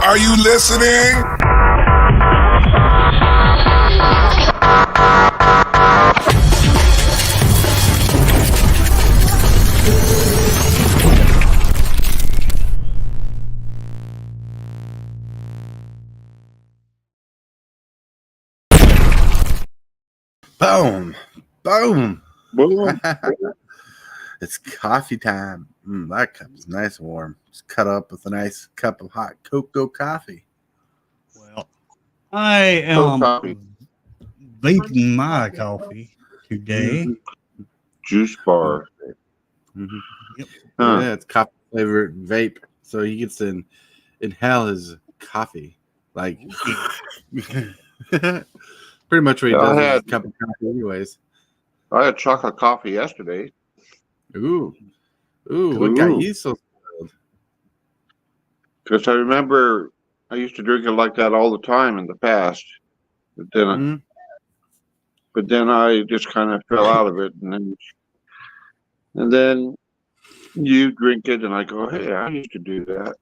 Are you listening? Boom. Boom. Boom. It's coffee time. That cup is nice and warm. It's cut up with a nice cup of hot cocoa coffee. Well, I am vaping my coffee today. Juice bar. Mm-hmm. Yep. Yeah, it's coffee flavored vape. So he gets to inhale his coffee. Like pretty much what he does with his cup of coffee anyways. I had chocolate coffee yesterday. Ooh, what got you so spoiled? Because I remember I used to drink it like that all the time in the past. But then I just kind of fell out of it, and then you drink it, and I go, "Hey, I used to do that."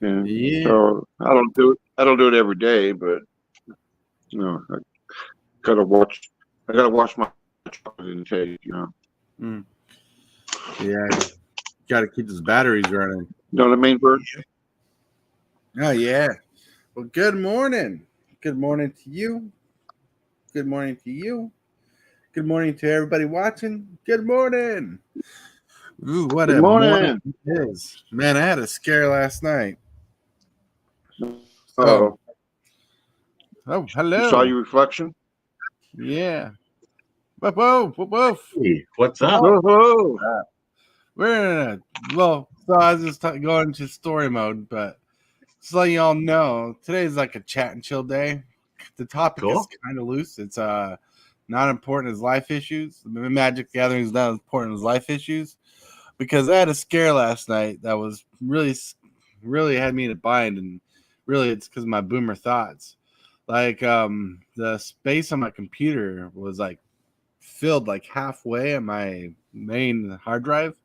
And so I don't do it every day, but I gotta watch my chocolate intake, Yeah, got to keep his batteries running. You know what I mean, Bert? Oh yeah. Well, good morning. Good morning to you. Good morning to you. Good morning to everybody watching. Good morning. Ooh, what good a morning it is. Man, I had a scare last night. Oh, hello. You saw your reflection? Yeah. Whoa. Hey, what's up? Whoa. So I was just going to story mode, but just letting y'all know, today's like a chat and chill day. The topic is kind of loose. It's not important as life issues. The Magic Gathering is not as important as life issues, because I had a scare last night that was really had me in a bind, and really it's because of my boomer thoughts. Like the space on my computer was like filled like halfway on my main hard drive,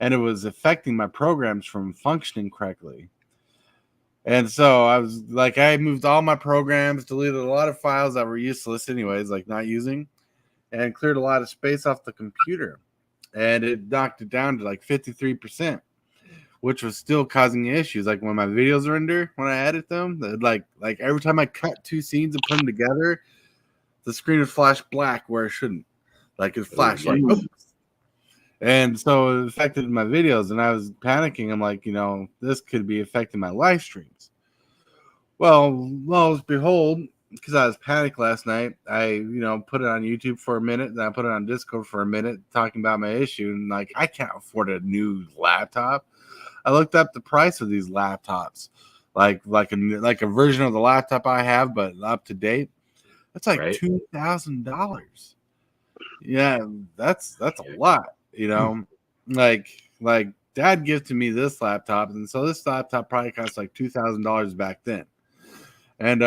and it was affecting my programs from functioning correctly. And so I was like, I moved all my programs, deleted a lot of files that were useless anyways, like not using, and cleared a lot of space off the computer. And it knocked it down to like 53%, which was still causing issues. Like when my videos render, when I edit them, like every time I cut two scenes and put them together, the screen would flash black where it shouldn't. Like it flashed like, oops. And so it affected my videos, and I was panicking. I'm like, this could be affecting my live streams. Well, behold, because I was panicked last night, I, put it on YouTube for a minute, then I put it on Discord for a minute talking about my issue, and like, I can't afford a new laptop. I looked up the price of these laptops, like a version of the laptop I have, but up to date. That's like $2,000. Yeah, that's a lot. Like Dad gifted me this laptop, and so this laptop probably cost like $2,000 back then. And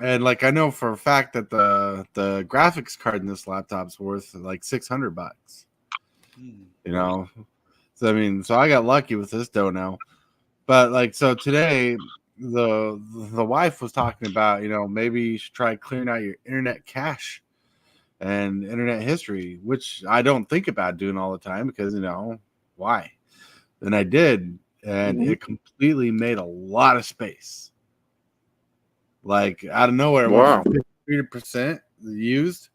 like I know for a fact that the graphics card in this laptop's worth like $600. So I got lucky with this dough now. But like, so today the wife was talking about, maybe you should try clearing out your internet cache and internet history, which I don't think about doing all the time because, why? And I did, and it completely made a lot of space. Like out of nowhere, it went from 53% used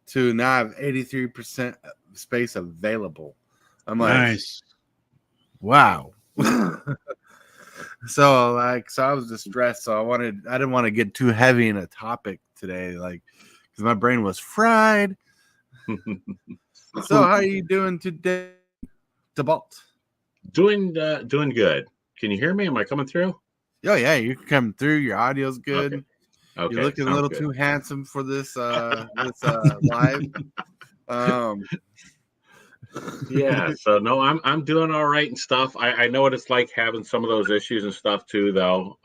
to now I have 83% space available. I'm like, nice. Wow. So I was distressed. So I didn't want to get too heavy in a topic today, like, because my brain was fried. So how are you doing today, DeBalt? Doing good. Can you hear me? Am I coming through? Oh yeah, you can come through. Your audio's good. Okay. You're looking a little too handsome for this live. Yeah, so no, I'm doing all right and stuff. I know what it's like having some of those issues and stuff too, though.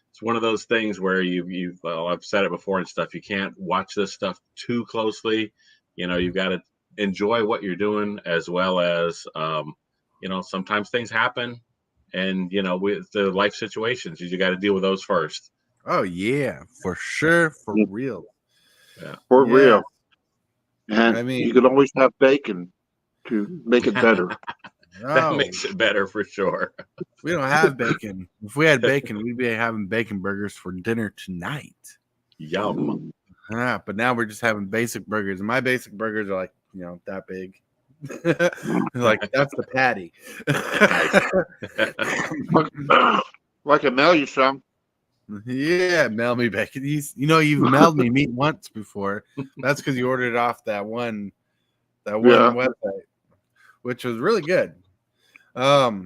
It's one of those things where I've said it before and stuff. You can't watch this stuff too closely. You've got to enjoy what you're doing, as well as sometimes things happen and with the life situations, you got to deal with those first. Oh yeah, for sure, for real. Yeah, for real. And I mean, you can always have bacon to make it better. that makes it better for sure. We don't have bacon. If we had bacon, we'd be having bacon burgers for dinner tonight. Yum. Yeah, but now we're just having basic burgers, and my basic burgers are like that big. Like that's the patty. Like a mail you some. Yeah, mail me bacon. You've mailed me meat once before. That's because you ordered it off that one website, which was really good. How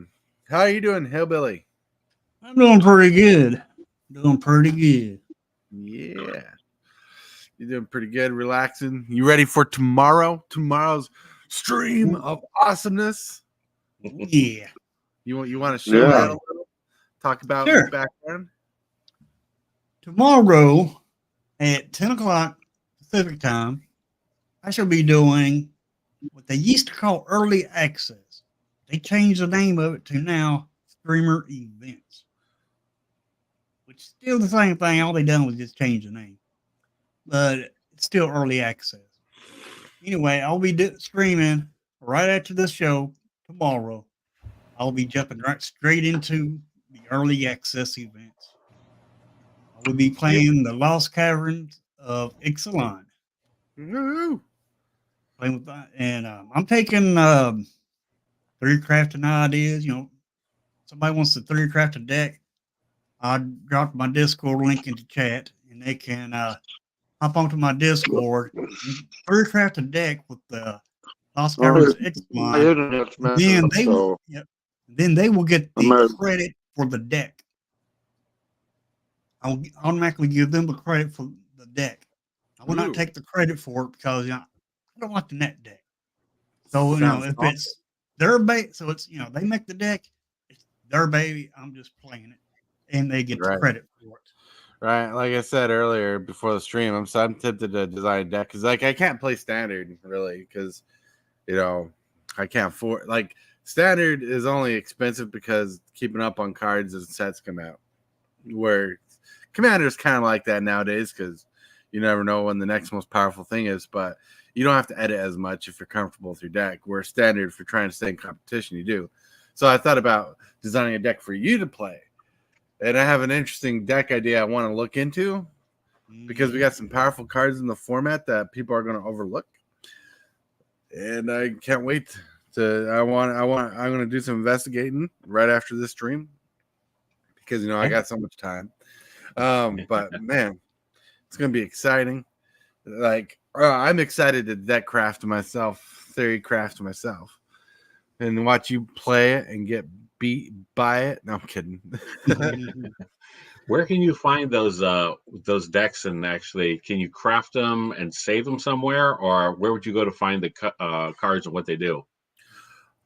are you doing, Hillbilly? I'm doing pretty good. Yeah. You're doing pretty good, relaxing. You ready for tomorrow? Tomorrow's stream of awesomeness. Yeah. You want to show that a little? Talk about the background? Tomorrow at 10 o'clock Pacific time, I shall be doing what they used to call early access. They changed the name of it to now Streamer Events, which is still the same thing. All they done was just change the name, but it's still early access. Anyway, I'll be streaming right after this show tomorrow. I'll be jumping right straight into the early access events. I will be playing the Lost Caverns of Ixalan. Playing with that, and I'm taking 3D crafting ideas. Somebody wants to 3D craft a deck, I dropped my Discord link into chat, and they can hop onto my Discord and 3D craft a deck with the Lost Caverns of Ixalan. Then they will get the credit for the deck. I'll automatically give them the credit for the deck. I will not take the credit for it because I don't like the net deck. So if it's their baby, so it's they make the deck, it's their baby. I'm just playing it, and they get the credit for it. Right, like I said earlier before the stream, I'm tempted to design a deck because I can't play standard really because I can't afford standard is only expensive because keeping up on cards as sets come out. Where Commander is kind of like that nowadays because you never know when the next most powerful thing is, but you don't have to edit as much if you're comfortable with your deck. Where standard, if you're trying to stay in competition, you do. So I thought about designing a deck for you to play. And I have an interesting deck idea I want to look into because we got some powerful cards in the format that people are going to overlook. And I can't wait I'm going to do some investigating right after this stream because, I got so much time. But man, it's going to be exciting. I'm excited to deck craft myself, theory craft myself, and watch you play it and get beat by it. No, I'm kidding. Where can you find those decks, and actually can you craft them and save them somewhere, or where would you go to find the cards and what they do?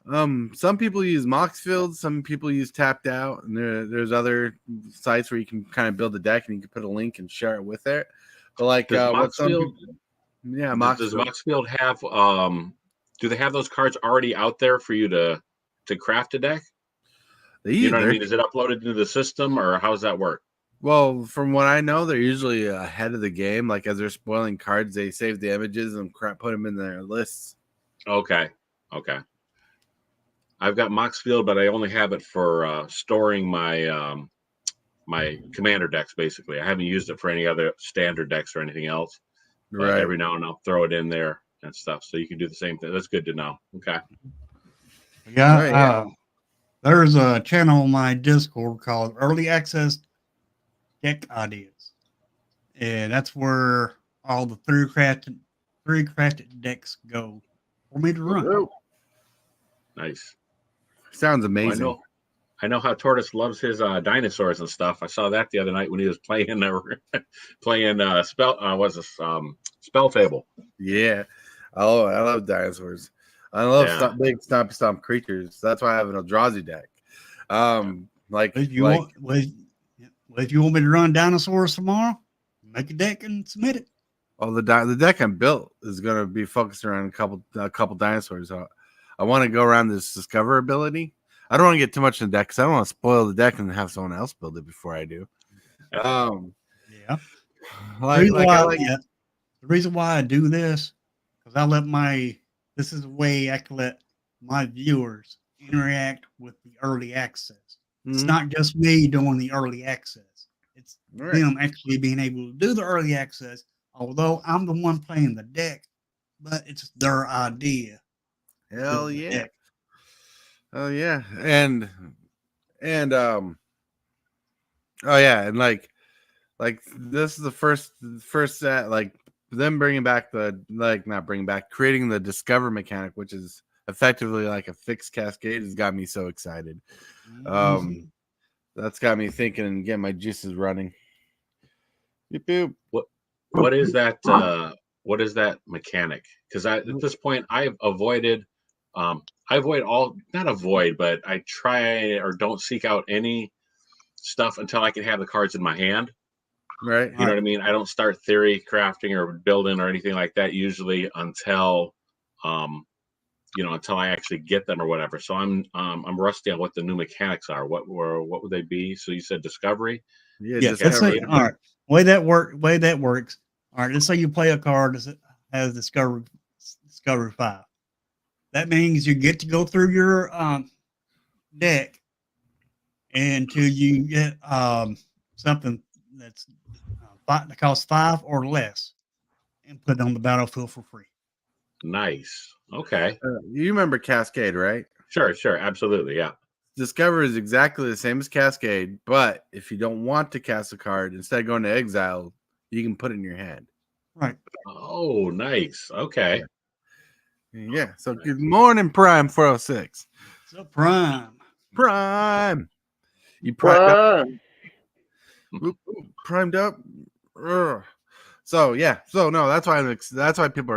Some people use Moxfield, some people use Tapped Out, and there's other sites where you can kind of build a deck and you can put a link and share it with it. But does Moxfield have do they have those cards already out there for you to craft a deck? You know what I mean? Is it uploaded into the system, or how does that work? Well, from what I know, they're usually ahead of the game. Like as they're spoiling cards, they save the images and put them in their lists. Okay. I've got Moxfield, but I only have it for storing my my commander decks. Basically, I haven't used it for any other standard decks or anything else. But every now and then I'll throw it in there and stuff. So you can do the same thing. That's good to know. Okay. Yeah. There's a channel on my Discord called Early Access Deck Ideas, and that's where all the 3D crafted decks go for me to run. Nice. Sounds amazing. Well, I know how Tortoise loves his dinosaurs and stuff. I saw that the other night when he was playing Spell Fable. Yeah. Oh, I love dinosaurs. I love big stompy stomp creatures. That's why I have an Eldrazi deck. If you want me to run dinosaurs tomorrow, make a deck and submit it. Oh, the deck I'm built is going to be focused around a couple dinosaurs. I want to go around this discover ability. I don't want to get too much in the deck because I don't want to spoil the deck and have someone else build it before I do. Yeah. The reason why I do this, because this is a way I can let my viewers interact with the early access. It's not just me doing the early access. It's them actually being able to do the early access, although I'm the one playing the deck, but it's their idea. Hell yeah. Oh yeah. And oh yeah, and like this is the first set, like them bringing back creating the discover mechanic, which is effectively like a fixed cascade, has got me so excited. That's got me thinking and getting my juices running. Beep, boop. What is that? What is that mechanic? Because at this point I've avoided. I avoid not avoid, but I try or don't seek out any stuff until I can have the cards in my hand. Right. You know what I mean? I don't start theory crafting or building or anything like that usually until until I actually get them or whatever. So I'm rusty on what the new mechanics are. What would they be? So you said discovery? Yeah, yes. Let's say, all right. Way that works. All right. Let's say you play a card that has discovery 5. That means you get to go through your deck until you get something that costs 5 or less, and put it on the battlefield for free. Nice. Okay. You remember Cascade, right? Sure, absolutely, yeah. Discover is exactly the same as Cascade, but if you don't want to cast a card, instead of going to exile, you can put it in your hand. Right. Oh, nice. Okay. Yeah. So good morning, Prime 406. So Prime. You primed up. Primed up. Ugh. So yeah. So no, that's why people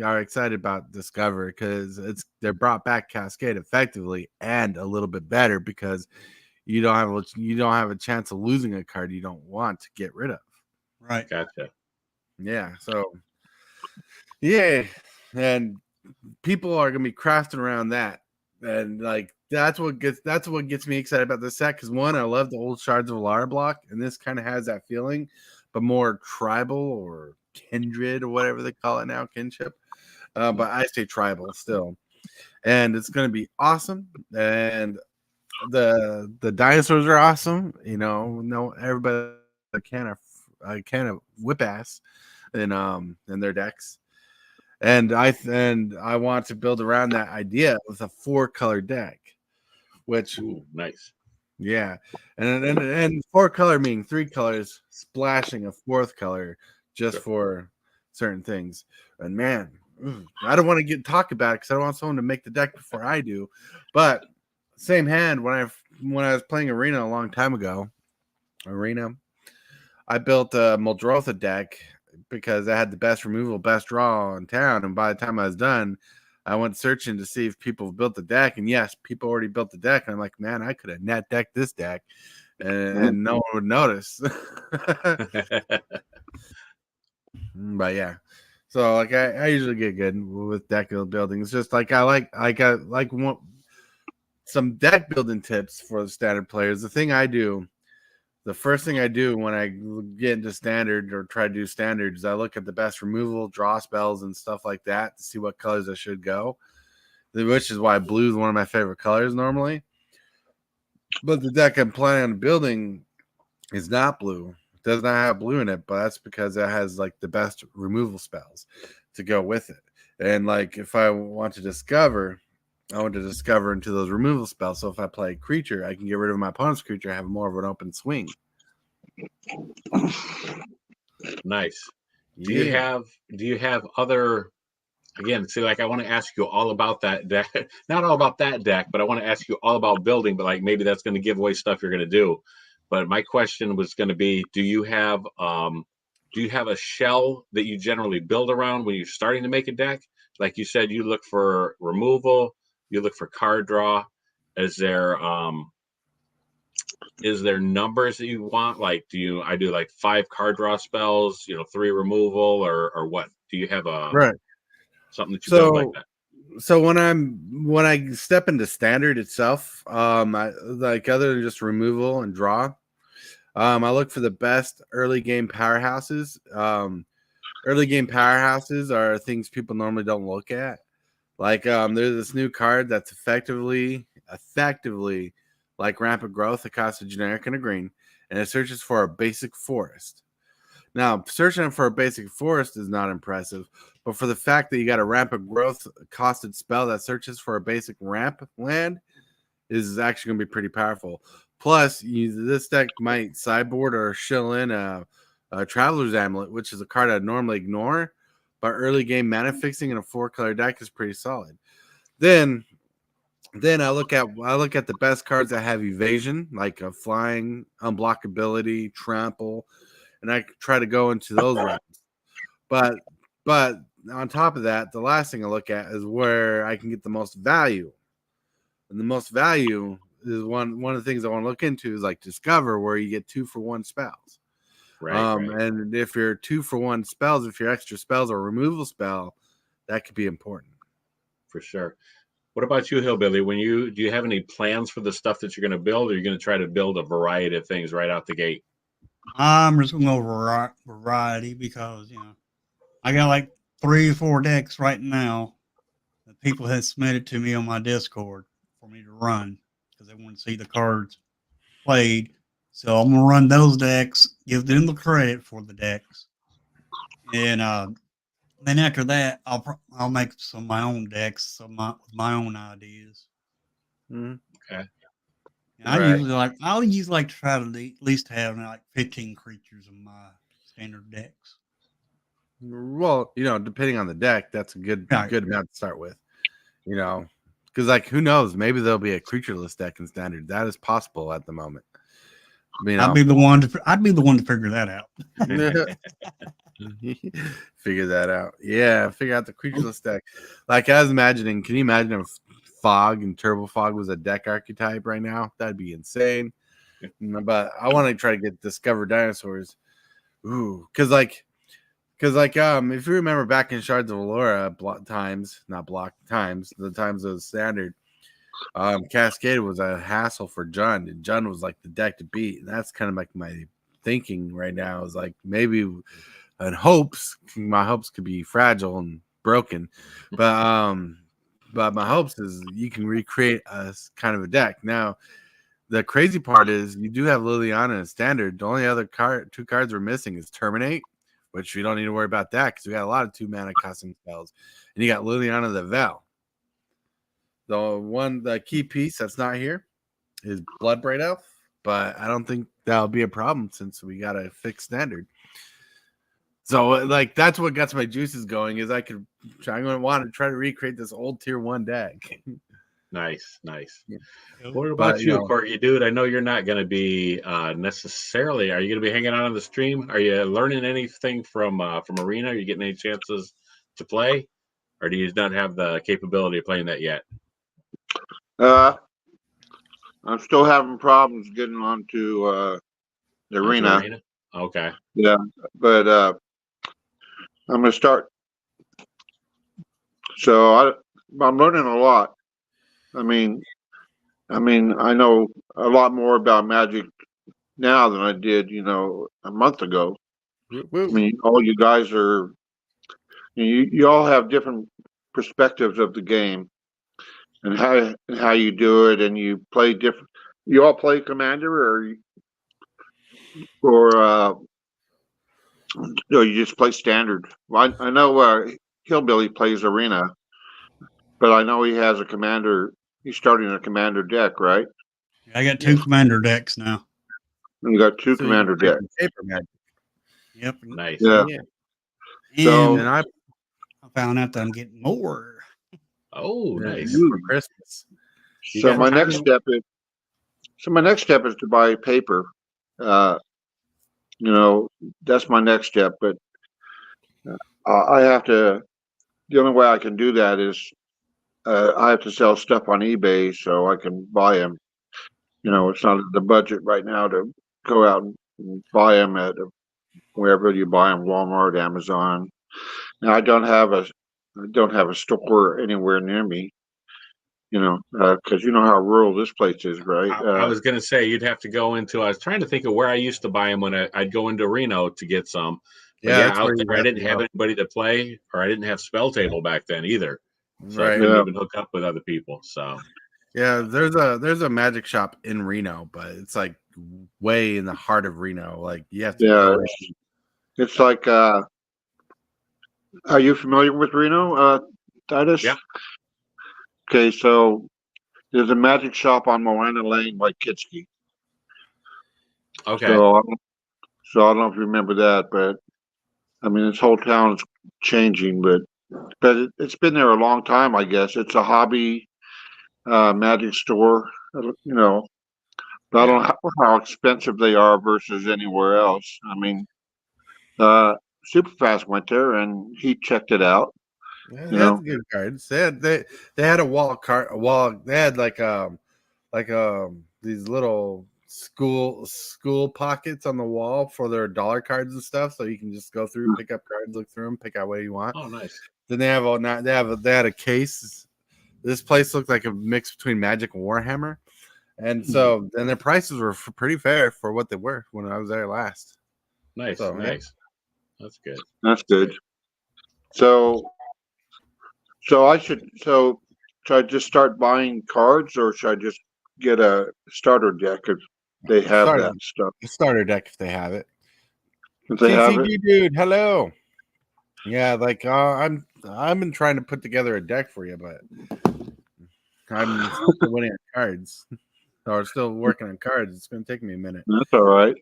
are excited about Discover, because they're brought back Cascade effectively and a little bit better, because you don't have a chance of losing a card you don't want to get rid of. Right. Gotcha. Yeah. So yeah, and people are gonna be crafting around that, and like that's what gets me excited about this set, because one, I love the old Shards of Alara block, and this kind of has that feeling, but more tribal or kindred or whatever they call it now, kinship. But I say tribal still, and it's gonna be awesome. And the dinosaurs are awesome. Everybody kind of whip ass in their decks. And I want to build around that idea with a 4-color deck, which nice. Yeah, and 4-color meaning 3 colors splashing a 4th color just for certain things. And man, I don't want to talk about it because I don't want someone to make the deck before I do. But same hand, when I was playing Arena a long time ago, I built a Muldrotha deck because I had the best removal, best draw in town. And by the time I was done, I went searching to see if people built the deck. And yes, people already built the deck. And I'm like, man, I could have net decked this deck and no one would notice. But yeah. So like I usually get good with deck building. It's just like I like some deck building tips for the standard players. The first thing I do when I get into standard or try to do standard is I look at the best removal, draw spells, and stuff like that to see what colors I should go, which is why blue is one of my favorite colors normally. But the deck I'm planning on building is not blue. It does not have blue in it, but that's because it has like the best removal spells to go with it. And like if I want to discover, I want to discover into those removal spells. So if I play a creature, I can get rid of my opponent's creature and have more of an open swing. Nice. Do you have other, again, see, like I want to ask you all about that deck, not all about that deck, but I want to ask you all about building, but like maybe that's going to give away stuff you're going to do. But my question was going to be, do you have a shell that you generally build around when you're starting to make a deck? Like you said, you look for removal, you look for card draw. Is there numbers that you want? Like, I do like 5 card draw spells, 3 removal, or what? Do you have something that you build like that? So when I step into standard itself, I like other than just removal and draw, I look for the best early game powerhouses. Early game powerhouses are things people normally don't look at. Like there's this new card that's effectively like rampant growth. It costs a generic and a green, and it searches for a basic forest. Now, searching for a basic forest is not impressive, but for the fact that you got a rampant growth costed spell that searches for a basic ramp land is actually going to be pretty powerful. Plus, this deck might sideboard or shill in a Traveler's Amulet, which is a card I'd normally ignore, but early game mana fixing in a 4-color deck is pretty solid. Then I look at the best cards that have evasion, like a flying, unblockability, trample, and I try to go into those routes. But on top of that, the last thing I look at is where I can get the most value. And the most value is one of the things I want to look into is like Discover, where you get 2-for-1 spells. Right. And if you're 2-for-1 spells, if your extra spells are a removal spell, that could be important. For sure. What about you, Hillbilly? Do you have any plans for the stuff that you're going to build, or are you going to try to build a variety of things right out the gate? I'm just going to go variety because, I got like 3 or 4 decks right now that people have submitted to me on my Discord for me to run because they want to see the cards played. So I'm going to run those decks, give them the credit for the decks. And then after that, I'll make some of my own decks, with my own ideas. Okay. And I'll usually like to try to at least have like 15 creatures in my standard decks. Well, depending on the deck, that's a good amount to start with. Because like who knows, maybe there'll be a creatureless deck in standard. That is possible at the moment. I'd be the one to figure that out. Figure that out. Yeah, figure out the creatureless deck. Like I was imagining, can you imagine if Fog and Turbo Fog was a deck archetype right now? That'd be insane. But I want to try to get Discover Dinosaurs. Ooh, because if you remember back in Shards of Allura the times of standard, Cascade was a hassle for Jund, and Jund was like the deck to beat. And that's kind of like my thinking right now is like maybe my hopes could be fragile and broken, but my hopes is you can recreate a kind of a deck. Now, the crazy part is you do have Liliana in standard. The only other 2 cards we're missing is Terminate, which we don't need to worry about that because we got a lot of 2-mana costing spells, and you got Liliana the Vel. The key piece that's not here is Bloodbraid Elf, but I don't think that'll be a problem since we got a fixed standard. So like that's what gets my juices going is I'm going to want to try to recreate this old tier 1 deck. Nice. Yeah. What about you, Corky, dude? I know you're not going to be necessarily. Are you going to be hanging out on the stream? Are you learning anything from Arena? Are you getting any chances to play, or do you not have the capability of playing that yet? I'm still having problems getting onto the arena. Okay. Yeah, but I'm going to start. So I'm learning a lot. I mean, I know a lot more about Magic now than I did, a month ago. I mean, all you guys are, you all have different perspectives of the game and how you do it, and you play different. You all play Commander, or you just play Standard. Well, I know Hillbilly plays Arena, but I know he has a Commander. He's starting a Commander deck, right? I got 2 Commander decks now. You got 2 Commander decks. Paper Magic. Yep. Nice. Yeah. So I found out that I'm getting more. Oh, nice. For Christmas. So my next step is to buy paper. That's my next step. But I have to. The only way I can do that is I have to sell stuff on eBay so I can buy them. It's not the budget right now to go out and buy them at wherever you buy them, Walmart, Amazon. Now I don't have don't have a store anywhere near me. Because you know how rural this place is, right? I was going to say you'd have to go into. I was trying to think of where I used to buy them when I'd go into Reno to get some. But yeah, that's out where there I didn't have anybody to play, or I didn't have Spell Table back then either, so I couldn't even hook up with other people. So yeah, there's a magic shop in Reno, but it's like way in the heart of Reno. Like you have to go. It's like. Are you familiar with Reno, Titus? Yeah. Okay, so there's a magic shop on Moana Lane by Kitski. Okay. So I don't know if you remember that, but I mean, this whole town is changing, but it's been there a long time, I guess. It's a hobby magic store, But I don't know how expensive they are versus anywhere else. I mean, Super Fast went there and he checked it out. Yeah, they had good cards. They had a wall card. They had like these little school pockets on the wall for their dollar cards and stuff, so you can just go through, pick up cards, look through them, pick out what you want. Oh, nice. Then they had a case. This place looked like a mix between Magic and Warhammer, and so then their prices were pretty fair for what they were when I was there last. Nice, so, nice. Yeah. That's good. That's good. So should I just start buying cards, or should I just get a starter deck if they have that stuff? A starter deck if they have it. If they have it, dude, hello. Yeah, like I've been trying to put together a deck for you, but I'm still winning on cards. Or still working on cards. It's going to take me a minute. That's all right.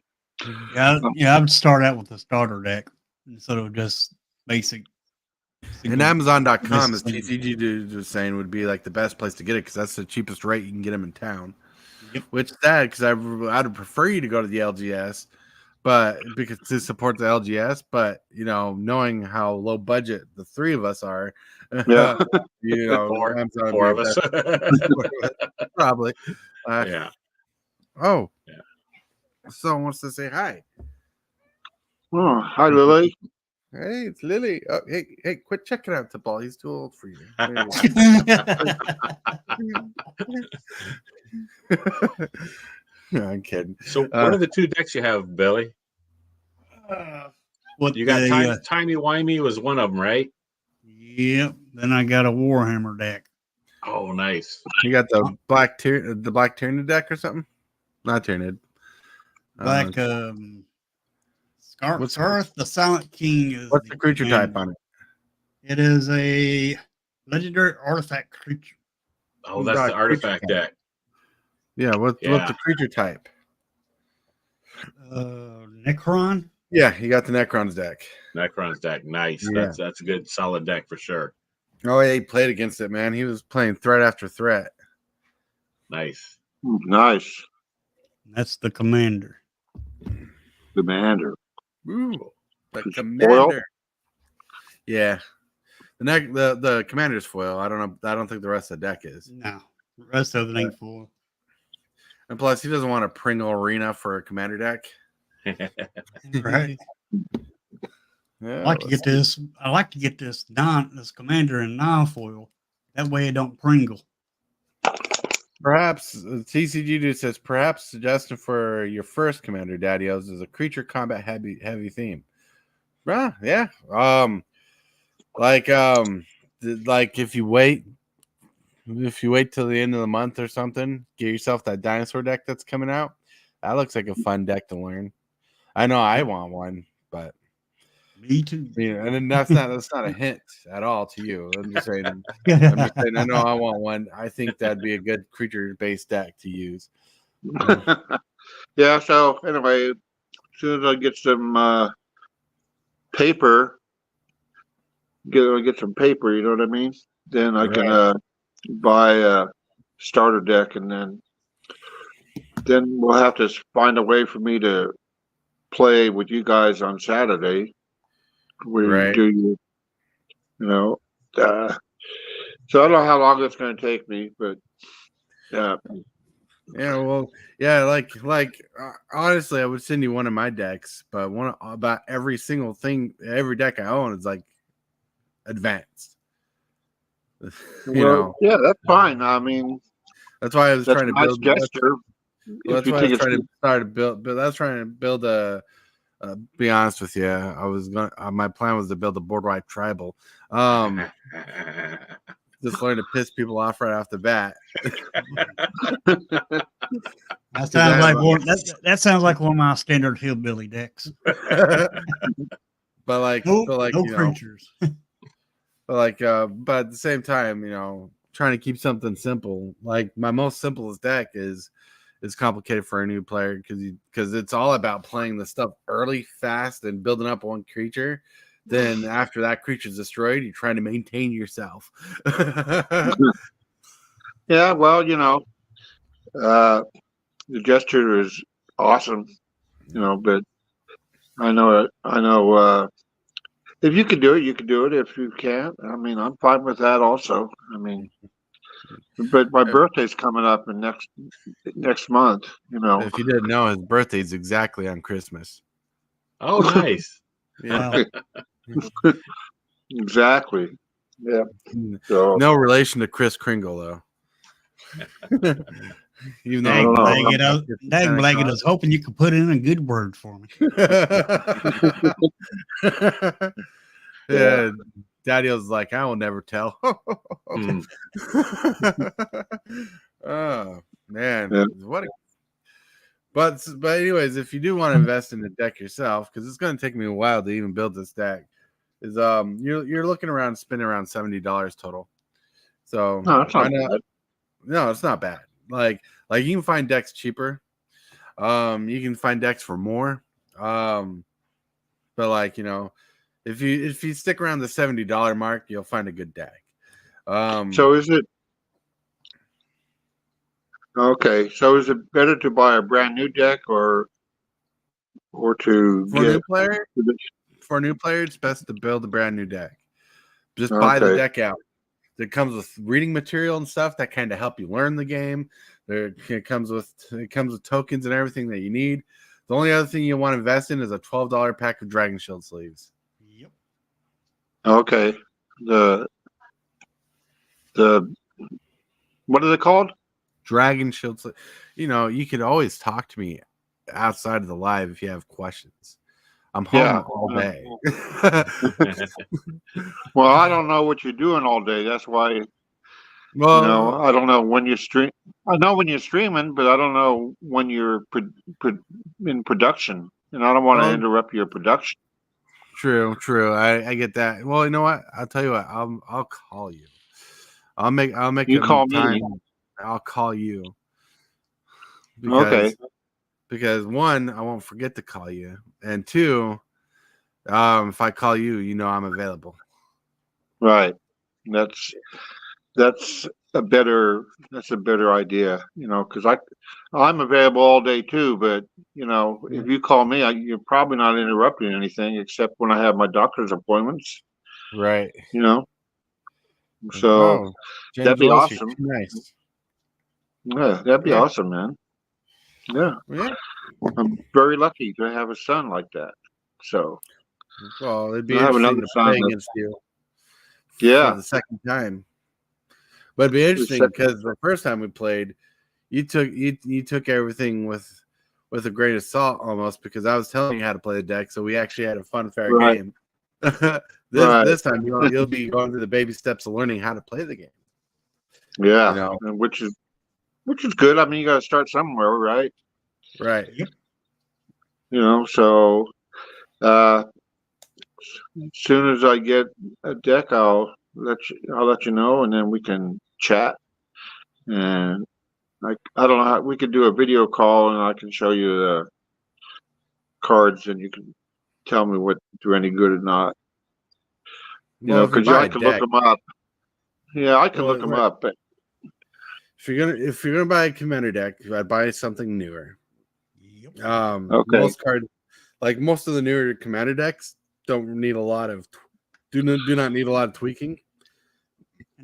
Yeah, I would start out with the starter deck instead of just basic. And Amazon.com, as TCG Dude was saying, would be like the best place to get it because that's the cheapest rate you can get them in town. Yep. Which is sad because I would prefer you to go to the LGS, but because to support the LGS, but knowing how low budget the three of us are, yeah, four of us, probably. Yeah. Oh, yeah. Someone wants to say hi. Oh, hi, Lily. Hey, it's Lily. Oh, hey, quit checking out the ball. He's too old for you. No, I'm kidding. So, what are the two decks you have, Billy? What you got? Timey Wimey was one of them, right? Yep. Then I got a Warhammer deck. Oh, nice. You got the black Tyrannid deck or something? Not Tyrannid. Black Earth, the Silent King is. What's the creature type on it? It is a legendary artifact creature. Oh, that's the artifact deck. Yeah, what's the creature type? Necron. Yeah, you got the Necron's deck. Necron's deck, nice. Yeah. That's a good solid deck for sure. Oh, yeah, he played against it, man. He was playing threat after threat. Nice. Nice. That's the commander. Commander. Ooh, the commander. Foil? Yeah. The commander's foil. I don't think the rest of the deck is. No. The rest of it ain't foil. And plus, he doesn't want a Pringle Arena for a commander deck. Right. Yeah, I like to get this. I like to get this commander in non-foil. That way it don't Pringle. Perhaps TCG Dude says perhaps suggestion for your first commander, Daddy-O's, is a creature combat heavy theme. Yeah. Like if you wait till the end of the month or something, get yourself that dinosaur deck that's coming out. That looks like a fun deck to learn. I know I want one, but me too. And that's not a hint at all to you. I'm just saying. I know I want one. I think that'd be a good creature-based deck to use. Yeah. So anyway, as soon as I get some paper, get some paper. You know what I mean? Then I can buy a starter deck, and then we'll have to find a way for me to play with you guys on Saturday. We do, so I don't know how long that's going to take me, but yeah. Honestly, I would send you one of my decks, but about every single thing, every deck I own is like advanced. Yeah, that's fine. I mean, that's why I was that's trying a to nice build. gesture. That's why I was trying to start to build. But I was trying to build a. Be honest with you, I was going. My plan was to build a boardwide tribal. Just learn to piss people off right off the bat. That sounds like one. That sounds like one of my standard hillbilly decks. but No you creatures. but at the same time, trying to keep something simple. Like my most simplest deck is complicated for a new player because it's all about playing the stuff early, fast, and building up one creature. Then after that creature's destroyed, you're trying to maintain yourself. Yeah, well, the gesture is awesome, but I know if you can do it, you can do it. If you can't, I mean, I'm fine with that also. I mean, but my birthday's coming up in next month, If you didn't know, his birthday's exactly on Christmas. Oh, nice. Yeah. Exactly. Yeah. So, no relation to Kris Kringle, though. Even though Dang Blanket, I was hoping you could put in a good word for me. Yeah, Daddy was like, I will never tell. Oh man, yeah. But anyways, if you do want to invest in the deck yourself, because it's going to take me a while to even build this deck, is you're looking around spending around $70 total. So No, that's not bad. No, it's not bad. Like you can find decks cheaper. You can find decks for more. But if you stick around the $70 mark, you'll find a good deck. So is it okay? So is it better to buy a brand new deck or to for get a new player? For a new player, it's best to build a brand new deck. Just buy the deck out. It comes with reading material and stuff that kind of help you learn the game. It comes with tokens and everything that you need. The only other thing you want to invest in is a $12 pack of Dragon Shield sleeves. Yep. Okay. The what are they called? Dragon Shield sleeves. You could always talk to me outside of the live if you have questions. I'm home all day. Well, I don't know what you're doing all day. That's why. Well, I don't know when you stream. I know when you're streaming, but I don't know when you're in production, and I don't want to interrupt your production. True. I get that. Well, you know what? I'll tell you what. I'll call you. I'll make you call time. me. I'll call you. Okay. Because one, I won't forget to call you, and two, if I call you, I'm available. Right. That's a better idea, because I'm available all day too. But if you call me, you're probably not interrupting anything except when I have my doctor's appointments. Right. So that'd be awesome. Nice. Yeah, that'd be awesome, man. Yeah. I'm very lucky to have a son like that. So. Well, it'd be interesting to play against you. Yeah. For the second time. But it'd be interesting because the first time we played, you took everything with a grain of salt almost, because I was telling you how to play the deck, so we actually had a fun, fair game. This time you'll be going through the baby steps of learning how to play the game. Yeah, which is good. I mean, you got to start somewhere, right? Right. So as soon as I get a deck, I'll let you know, and then we can chat. And I don't know how we could do a video call, and I can show you the cards, and you can tell me what do any good or not. Because I can look them up. Yeah, I can look them up. But if you're gonna buy a commander deck, I'd buy something newer. Yep. Okay. Most of the newer commander decks don't need a lot of do not need a lot of tweaking.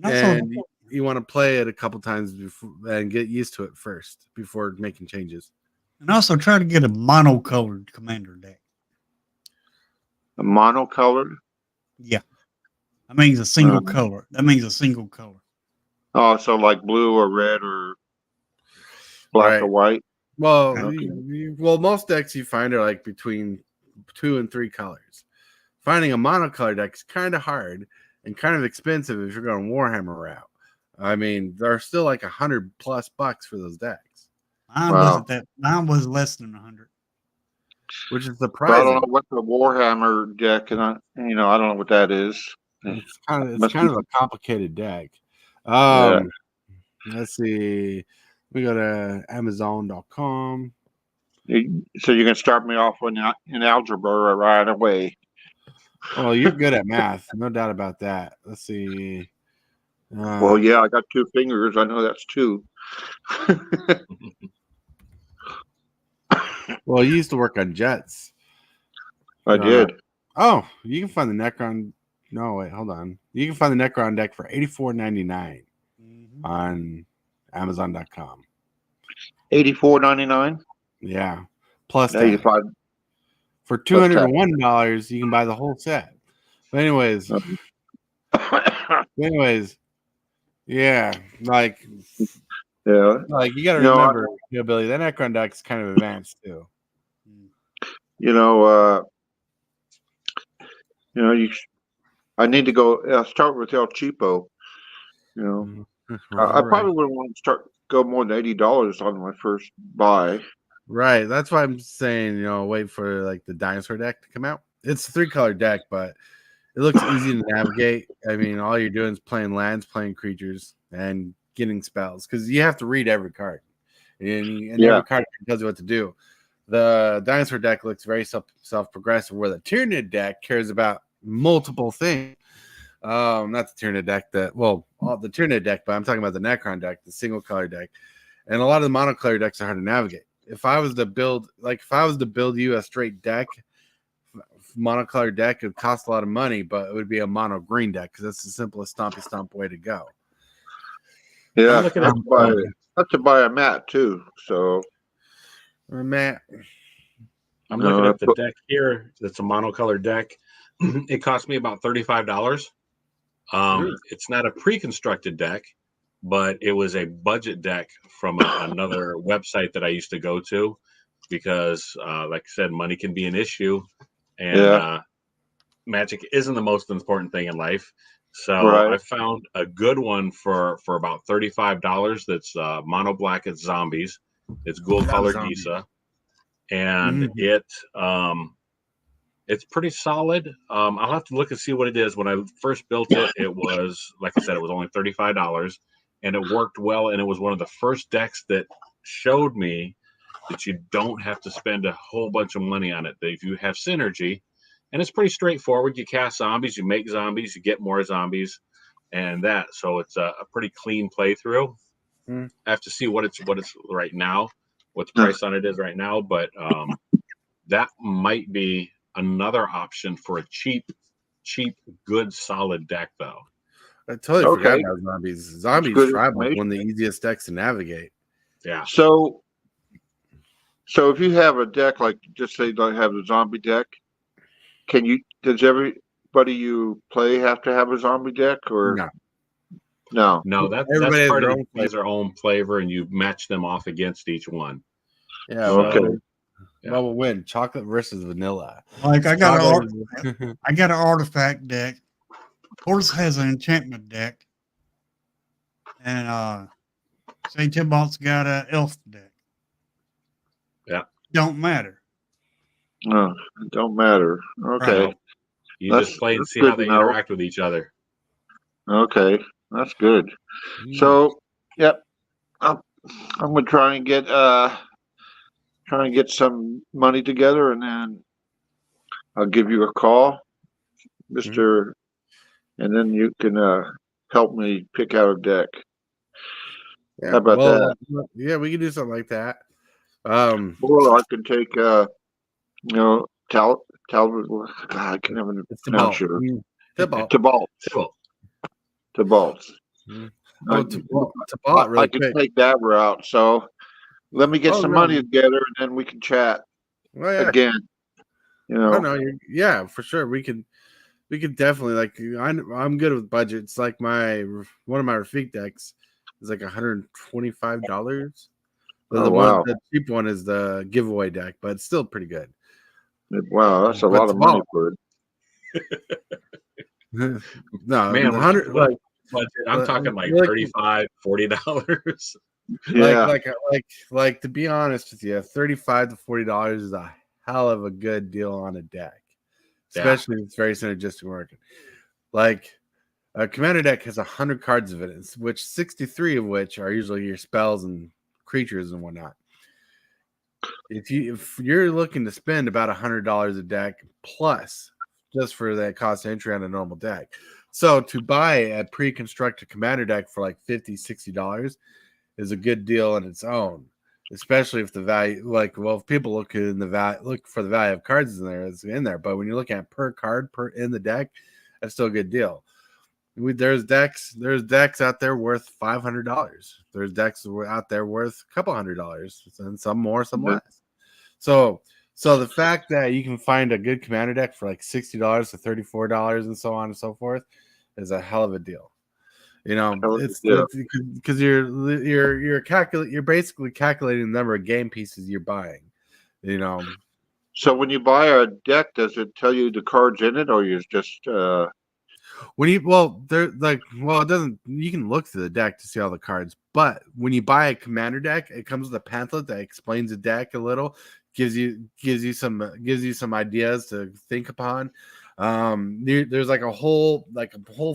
And you want to play it a couple times before and get used to it first before making changes. And also try to get a monocolored commander deck. A monocolored? Yeah. That means a single color. That means a single color. Oh, so like blue or red or black or white. Well, Okay. most decks you find are like between 2 and 3 colors. Finding a monocolor deck is kind of hard and kind of expensive if you're going Warhammer route. I mean, they're still like $100+ for those decks. Mine wasn't that. Mine was less than 100, which is But surprising. I don't know what the Warhammer deck, and I don't know what that is. It's kind of a complicated deck. Yeah. Let's see. We go to Amazon.com. So you can start me off in algebra right away. Well, you're good at math, no doubt about that. Let's see. Well, yeah, I got 2 fingers. I know that's 2. Well, you used to work on jets. I did. Oh, you can find the Necron. No, wait, hold on. You can find the Necron deck for $84.99 on Amazon.com. $84.99. Yeah, plus $85 for $201. You can buy the whole set. But anyways, yeah, like you got to remember, Billy, that Necron deck is kind of advanced too. I need to go start with El Cheapo. I probably wouldn't want to go more than $80 on my first buy. Right, that's why I'm saying, wait for like the dinosaur deck to come out. It's a 3-color deck, but it looks easy to navigate. I mean, all you're doing is playing lands, playing creatures, and getting spells because you have to read every card, and every card tells you what to do. The dinosaur deck looks very self-progressive, where the Tyranid deck cares about multiple things. Not the Tyranid deck, the Tyranid deck, but I'm talking about the Necron deck, the single color deck, and a lot of the monocolor decks are hard to navigate. If I was to build you a straight deck, monocolor deck, it would cost a lot of money, but it would be a mono green deck because that's the simplest stompy stomp way to go. Yeah, I have to buy a mat too. So Matt, I'm looking at the deck here. That's a monocolor deck. It cost me about $35. It's not a pre-constructed deck, but it was a budget deck from another website that I used to go to because, like I said, money can be an issue, and Magic isn't the most important thing in life. So I found a good one for about $35. That's mono black. It's zombies. It's Ghoul Color Gisa, and it's pretty solid. I'll have to look and see what it is. When I first built it, it was, like I said, it was only $35, and it worked well. And it was one of the first decks that showed me that you don't have to spend a whole bunch of money on it. That if you have synergy, and it's pretty straightforward. You cast zombies, you make zombies, you get more zombies, and that. So it's a pretty clean playthrough. I have to see what it's right now, what the price on it is right now, but that might be another option for a cheap, good, solid deck, though. I totally forgot about zombies. Zombies Tribal is one of the easiest decks to navigate. Yeah. So if you have a deck, like just say don't have a zombie deck, does everybody you play have to have a zombie deck or no? No, that's part of their own flavor, and you match them off against each one. Yeah. Okay. What will win? Chocolate versus vanilla. Like I got an artifact deck. Horse has an enchantment deck, and say Tybalt's got an elf deck. Yeah. Don't matter. No, it don't matter. Okay. Right. You just play and see how they interact with each other. Okay, that's good. So, I'm gonna try and get some money together, and then I'll give you a call, Mr. And then you can help me pick out a deck. Yeah, how about that? Yeah, we can do something like that. Or I can take Talbot. God, I can never pronounce your Tybalt. I can take that route. So let me get some money together, and then we can chat again. Yeah, for sure. We can We could definitely I'm good with budgets. Like one of my Rafik decks is like $125. Oh, wow. The cheap one is the giveaway deck, but it's still pretty good. Wow, that's a lot of money for it. No, Man, 100 budget. I'm talking like $35, $40. Yeah. Like to be honest with you, $35 to $40 is a hell of a good deal on a deck, especially if it's very synergistic working. Like a commander deck has 100 cards of it, which 63 of which are usually your spells and creatures and whatnot. If you're looking to spend about $100 a deck plus just for that cost of entry on a normal deck, so to buy a pre-constructed commander deck for like $50-$60 is a good deal on its own, especially if the value, if people look for the value of cards it's in there. But when you're looking at per card in the deck, that's still a good deal. There's decks out there worth $500. There's decks out there worth a couple $100, and some more, some less. So the fact that you can find a good commander deck for like $60 to $34 and so on and so forth is a hell of a deal. It's because you're basically calculating the number of game pieces you're buying. So when you buy a deck, does it tell you the cards in it, or you just it doesn't. You can look through the deck to see all the cards, but when you buy a commander deck, it comes with a pamphlet that explains the deck a little, gives you some ideas to think upon. There's like a whole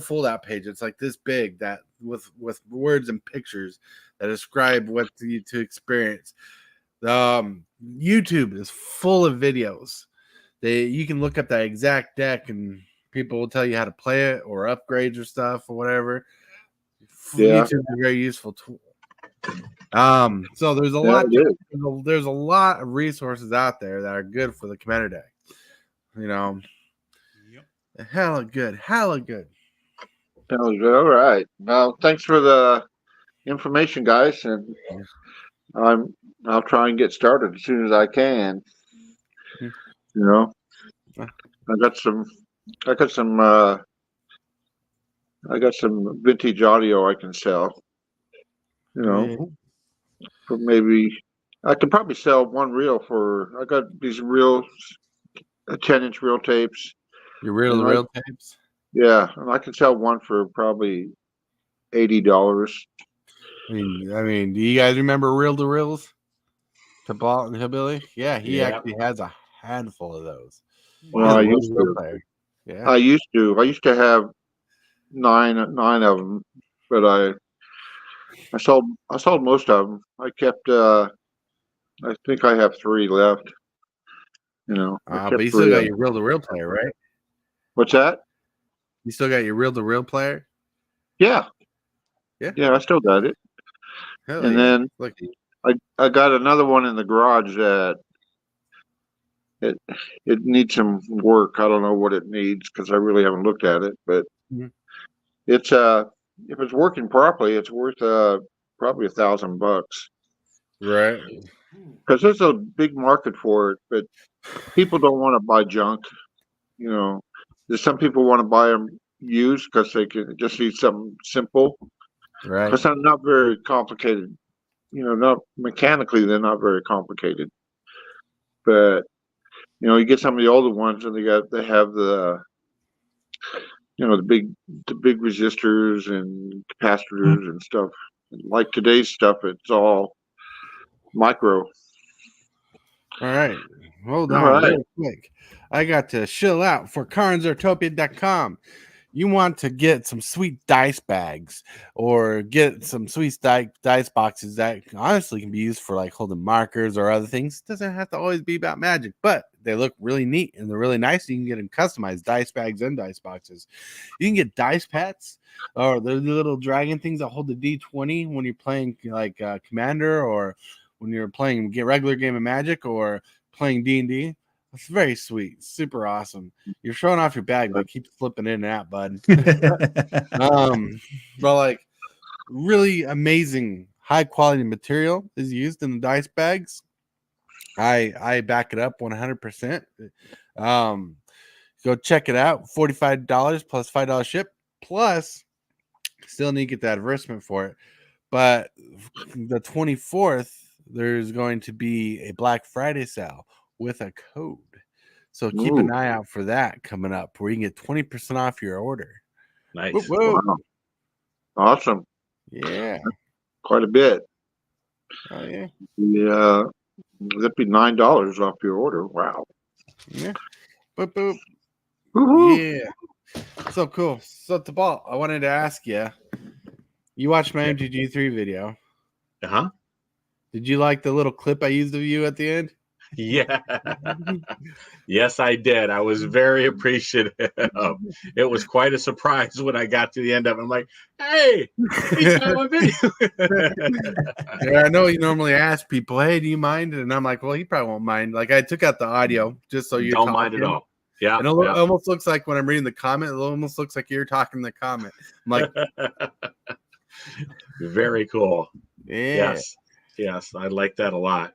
fold out page. It's like this big that with words and pictures that describe what to experience. YouTube is full of videos. You can look up that exact deck and people will tell you how to play it or upgrades or stuff or whatever. YouTube is a very useful tool. So there's a lot of resources out there that are good for the commander deck. Hella good. All right. Well, thanks for the information, guys, and I'll try and get started as soon as I can. I got some vintage audio I can sell. For maybe I could probably sell one reel for. I got these reels, 10-inch reel tapes. Your reel tapes? Yeah, and I can sell one for probably $80. I mean, do you guys remember reel to reels? To Ball and Hillbilly? Yeah, he actually has a handful of those. Well, I used to. Yeah, I used to have nine of them, but I sold most of them. I kept. I think I have 3 left. But you still got your reel to reel player, right? What's that? You still got your reel to reel player? Yeah. I still got it. Then I got another one in the garage that it needs some work. I don't know what it needs because I really haven't looked at it, but it's if it's working properly, it's worth probably $1,000. Right. Because there's a big market for it, but people don't want to buy junk. There's some people want to buy them used because they can just need something simple. Right. Because they're not very complicated. Not mechanically, they're not very complicated. But you get some of the older ones, and they have the the big resistors and capacitors and stuff. Like today's stuff, it's all micro. All right. Hold on real quick. I got to shill out for Aartopia.com. You want to get some sweet dice bags or get some sweet dice boxes that honestly can be used for like holding markers or other things. It doesn't have to always be about Magic, but they look really neat and they're really nice. You can get them customized dice bags and dice boxes. You can get dice pets or the little dragon things that hold the D20 when you're playing like Commander or when you're playing regular game of Magic or playing D&D. It's very sweet, super awesome. You're showing off your bag, but keep slipping in and out, bud. But like really amazing, high quality material is used in the dice bags. I back it up 100%. go check it out. $45 plus $5 ship. Plus, still need to get the advertisement for it. But the 24th, there's going to be a Black Friday sale with a code. So keep an eye out for that coming up, where you can get 20% off your order. Nice. Whoop, whoop. Wow. Awesome. Yeah. Quite a bit. Oh, yeah. Yeah. That'd be $9 off your order. Wow. Yeah. Boop, boop. Woo-hoo. Yeah. So cool. So, Tabal, I wanted to ask you. You watched my MTG3 video. Uh-huh. Did you like the little clip I used of you at the end? Yeah. Yes, I did. I was very appreciative. It was quite a surprise when I got to the end of it. I'm like, hey, he's got my video. Yeah, I know you normally ask people, hey, do you mind? And I'm like, well, he probably won't mind. Like, I took out the audio just so you're Don't mind at all. Yeah. And it almost looks like when I'm reading the comment, it almost looks like you're talking the comment. I'm like, very cool. yeah. Yes, I like that a lot.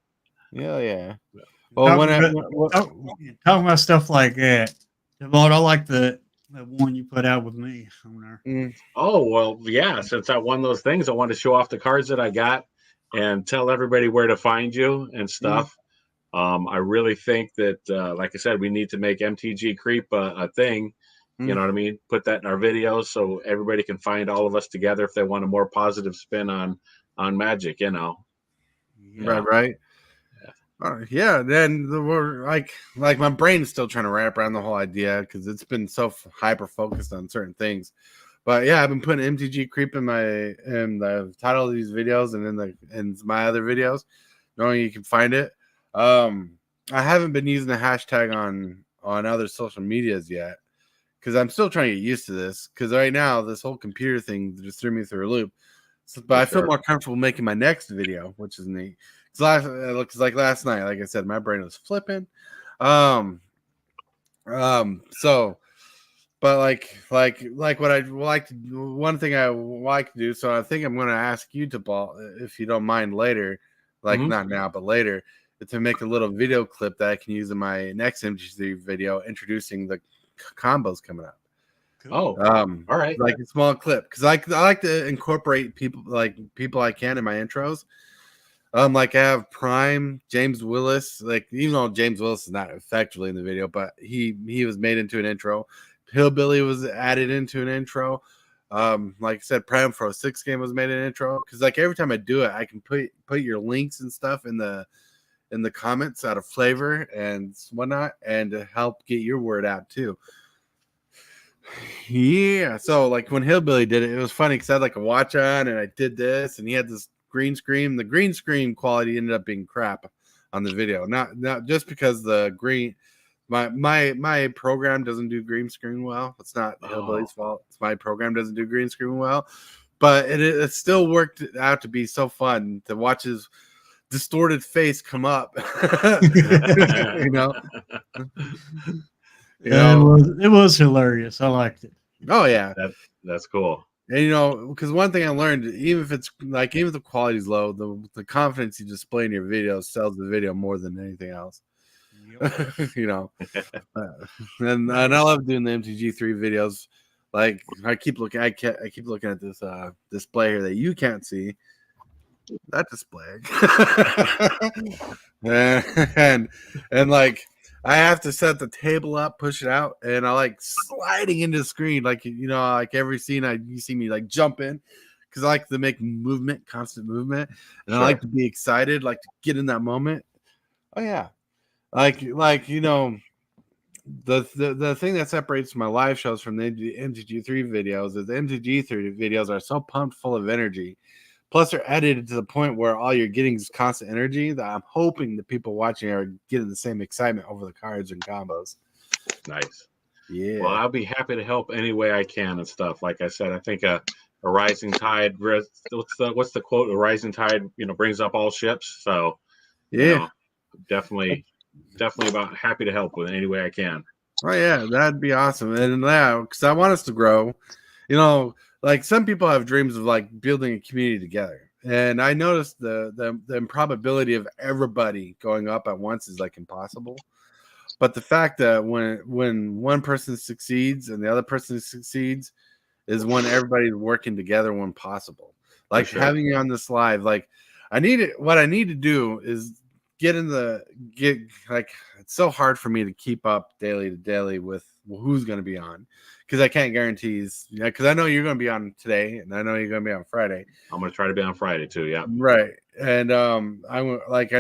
Yeah. Well, talking about stuff like that, Lord, I like the one you put out with me on there. Oh, well, yeah. Since I won those things, I want to show off the cards that I got and tell everybody where to find you and stuff. I really think that, like I said, we need to make MTG Creep a thing. You know what I mean? Put that in our videos so everybody can find all of us together if they want a more positive spin on Magic, you know. Right. Yeah, then we're like my brain's still trying to wrap around the whole idea because it's been so hyper focused on certain things. But yeah, I've been putting MTG Creep in the title of these videos and in my other videos, knowing you can find it. I haven't been using the hashtag on other social medias yet because I'm still trying to get used to this. Because right now this whole computer thing just threw me through a loop. So, but I feel more comfortable making my next video, which is neat. Because like last night, like I said, my brain was flipping. So, but like what I like to, one thing I like to do. So I think I'm going to ask you to ball, if you don't mind later, like not now, but later, to make a little video clip that I can use in my next MTG video introducing the combos coming up. Oh, all right. Like a small clip because I like to incorporate people I can in my intros. Like I have Prime, James Willis, like even though James Willis is not effectively in the video, but he was made into an intro. Hillbilly was added into an intro. Like I said, Prime Pro 6 game was made an intro because like every time I do it, I can put your links and stuff in the comments out of flavor and whatnot, and to help get your word out too. Yeah, so like when Hillbilly did it, it was funny because I had like a watch on and I did this, and he had this green screen. The green screen quality ended up being crap on the video. Not just because the green my program doesn't do green screen well. It's not Hillbilly's fault. It's my program doesn't do green screen well. But it still worked out to be so fun to watch his distorted face come up. you know. It was hilarious. I liked it. Oh yeah, that's cool. And you know, because one thing I learned, even if the quality is low, the confidence you display in your videos sells the video more than anything else. Yep. You know, and I love doing the MTG3 videos. Like I keep looking at this display here that you can't see. That display, and like. I have to set the table up, push it out, and I like sliding into the screen. Like, you know, like every scene you see me like jump in because I like to make constant movement. And I like to be excited, like to get in that moment. Oh yeah. Like, you know, the thing that separates my live shows from the MTG3 videos is the MTG3 videos are so pumped full of energy. Plus, they're edited to the point where all you're getting is constant energy that I'm hoping the people watching are getting the same excitement over the cards and combos. Nice. Yeah. Well, I'll be happy to help any way I can and stuff. Like I said, I think a rising tide. What's the quote? A rising tide, you know, brings up all ships. So, yeah, you know, definitely about happy to help with any way I can. Oh yeah, that'd be awesome. And now, because I want us to grow, you know. Like some people have dreams of like building a community together, and I noticed the improbability of everybody going up at once is like impossible. But the fact that when one person succeeds and the other person succeeds is when everybody's working together when possible. Like having you on this live, like what I need to do is get like it's so hard for me to keep up daily to daily with who's going to be on because I can't guarantee because I know you're going to be on today and I know you're going to be on Friday. I'm going to try to be on Friday too. Yeah. Right. And I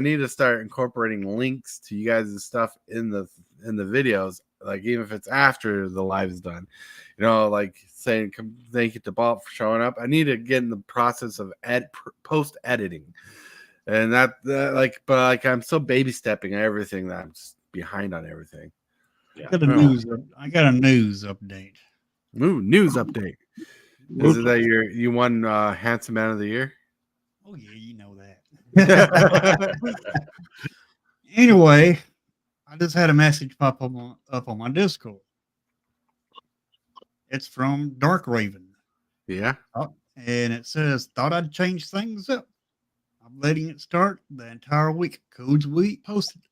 need to start incorporating links to you guys' stuff in the videos, like even if it's after the live is done, like saying thank you to Bob for showing up. I need to get in the process of post editing. And but I'm so baby stepping everything that I'm just behind on everything. Yeah. I got a news update. Ooh, news update. Is it that you won Handsome Man of the Year? Oh yeah, you know that. Anyway, I just had a message pop up on my Discord. It's from Darc Raven. Yeah. And it says, thought I'd change things up. I'm letting it start the entire week. Codes we posted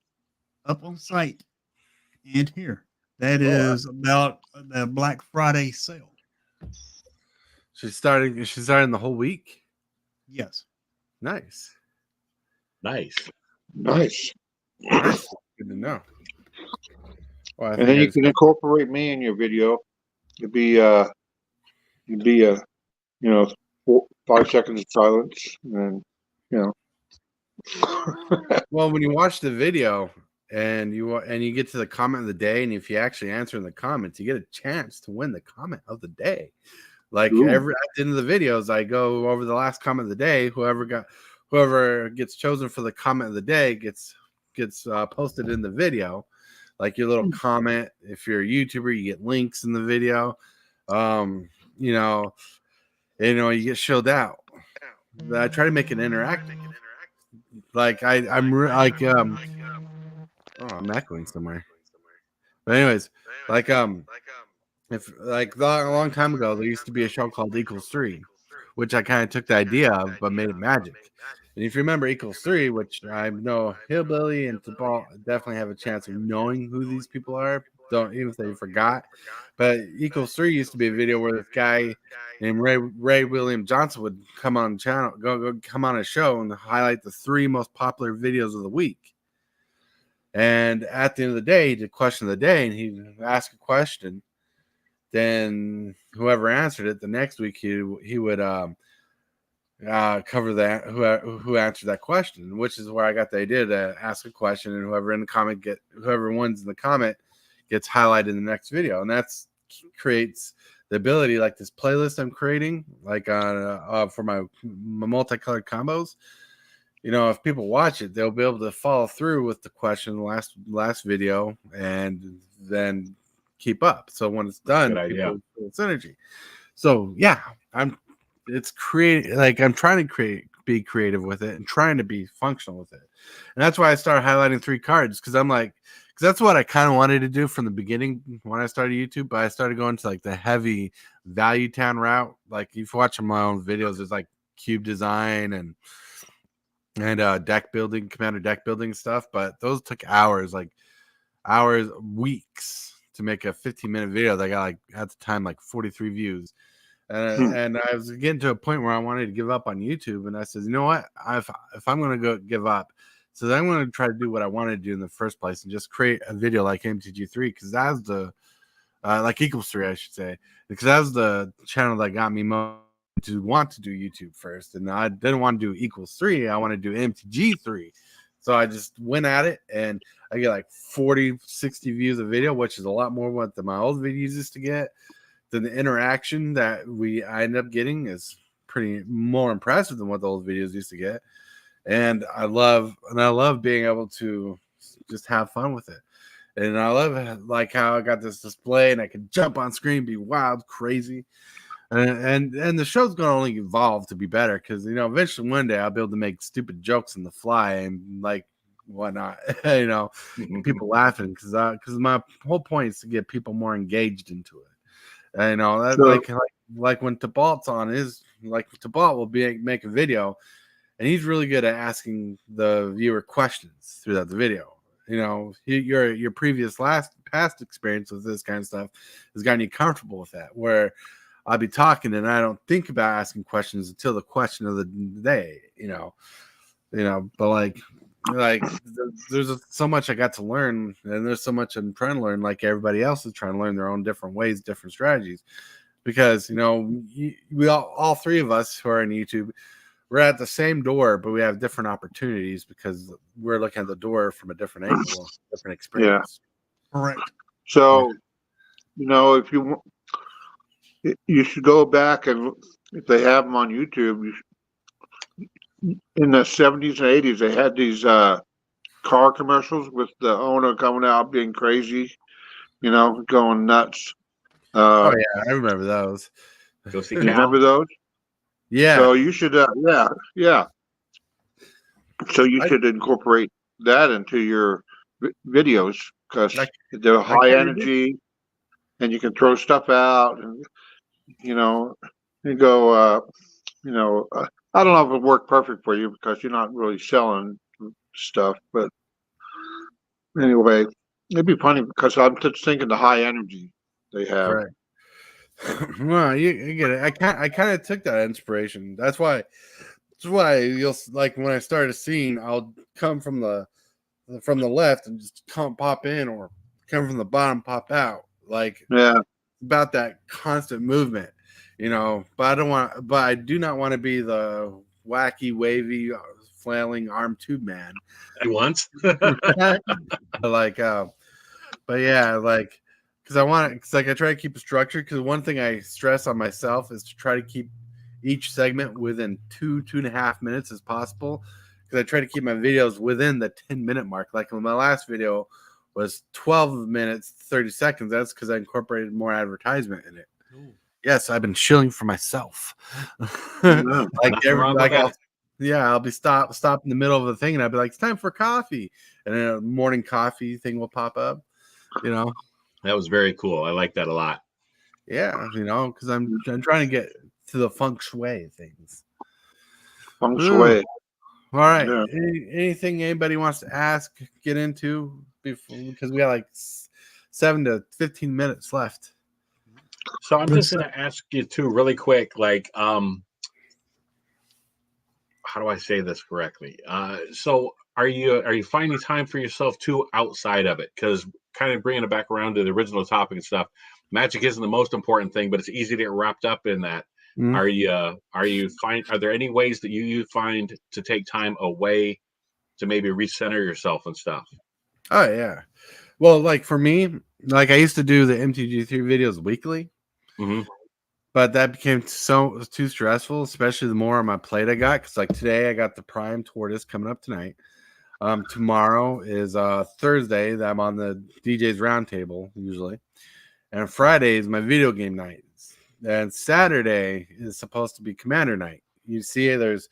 up on site and here. That is about the Black Friday sale. She's starting the whole week? Yes. Nice. Good to know. Well, and then you can incorporate me in your video. You'd be 5 seconds of silence, and Well, when you watch the video and you get to the comment of the day, and if you actually answer in the comments, you get a chance to win the comment of the day. Like at the end of the videos, I go over the last comment of the day. Whoever gets chosen for the comment of the day gets posted in the video. Like your little comment. If you're a YouTuber, you get links in the video. You get showed out. I try to make it interactive. Like I'm echoing somewhere. But anyways, if a long time ago there used to be a show called Equals 3, which I kind of took the idea of but made it magic. And if you remember Equals 3, which I know Hillbilly and Tabal definitely have a chance of knowing who these people are, even if they forgot. But Equals 3 used to be a video where this guy named Ray William Johnson would come on channel, come on a show and highlight the 3 most popular videos of the week. And at the end of the day, he did question of the day, and he'd ask a question. Then whoever answered it the next week, he would cover that who answered that question, which is where I got the idea to ask a question, and whoever wins in the comment gets highlighted in the next video, and that's creates the ability, like this playlist I'm creating, like for my multicolored combos. If people watch it, they'll be able to follow through with the question last video and then keep up. So when it's done, people feel synergy. So yeah, I'm trying to be creative with it and trying to be functional with it. And that's why I started highlighting 3 cards, because that's what I kind of wanted to do from the beginning when I started YouTube, but I started going to like the heavy value town route. Like if you watch my own videos, there's like cube design and deck building, commander deck building stuff, but those took hours, weeks to make a 15-minute video that got at the time 43 views. And I was getting to a point where I wanted to give up on YouTube, and I said, you know what, if I'm going to go give up, so then I'm going to try to do what I wanted to do in the first place and just create a video like MTG3, because that's the like Equals 3, I should say, because that was the channel that got me to want to do YouTube first, and I didn't want to do Equals 3. I want to do MTG3. So I just went at it, and I get 40-60 views a video, which is a lot more what my old videos used to get. Then the interaction that I end up getting is pretty more impressive than what the old videos used to get. And I love being able to just have fun with it. And I love how I got this display and I can jump on screen, be wild, crazy. And the show's gonna only evolve to be better, because eventually one day I'll be able to make stupid jokes on the fly and whatnot, people laughing, because my whole point is to get people more engaged into it. And that's like when Tabalt's on Tabalt will make a video, and he's really good at asking the viewer questions throughout the video. You know, your past experience with this kind of stuff has gotten you comfortable with that. Where I'll be talking and I don't think about asking questions until the question of the day. You know, but like there's so much I got to learn, and there's so much I'm trying to learn. Like everybody else is trying to learn their own different ways, different strategies. Because we all three of us who are on YouTube, we're at the same door, but we have different opportunities because we're looking at the door from a different angle, different experience. Yeah. Correct. So, if you should go back and if they have them on YouTube, in the 70s and 80s, they had these car commercials with the owner coming out being crazy, going nuts. Oh yeah, I remember those. Go see remember those? Yeah. So you should, yeah. So you should incorporate that into your videos because they're high energy, and you can throw stuff out, and and go. I don't know if it worked perfect for you because you're not really selling stuff, but anyway, it'd be funny because I'm just thinking the high energy they have. Right. Well, you get it. I kind of took that inspiration. That's why you'll like when I started seeing, I'll come from the left and just pop in, or come from the bottom, pop out. Like about that constant movement, But I do not want to be the wacky, wavy, flailing arm tube man. At once. Like, but yeah, like. Because I try to keep it structured. Because one thing I stress on myself is to try to keep each segment within 2.5 minutes as possible. Because I try to keep my videos within the 10-minute mark. Like my last video was 12 minutes 30 seconds. That's because I incorporated more advertisement in it. Ooh. Yes, I've been shilling for myself. I'll be stop in the middle of the thing, and I'll be like, it's time for coffee, and then a morning coffee thing will pop up. That was very cool. I like that a lot. Yeah, because I'm trying to get to the feng shui things. Feng shui. All right. Yeah. Anything anybody wants to ask, get into before, because we got like 7 to 15 minutes left. So I'm just going to ask you too, really quick. Like, how do I say this correctly? So are you finding time for yourself too outside of it? Because kind of bringing it back around to the original topic and stuff, magic isn't the most important thing, but it's easy to get wrapped up in that. Mm-hmm. Are there any ways that you find to take time away to maybe recenter yourself and stuff? Oh yeah. Well, like for me, like I used to do the MTG3 videos weekly, mm-hmm. but that became too stressful, especially the more on my plate I got. Because like today I got the Prime Tortoise coming up tonight. Tomorrow is Thursday that I'm on the DJ's roundtable usually, and Friday is my video game nights, and Saturday is supposed to be Commander night. You see, there's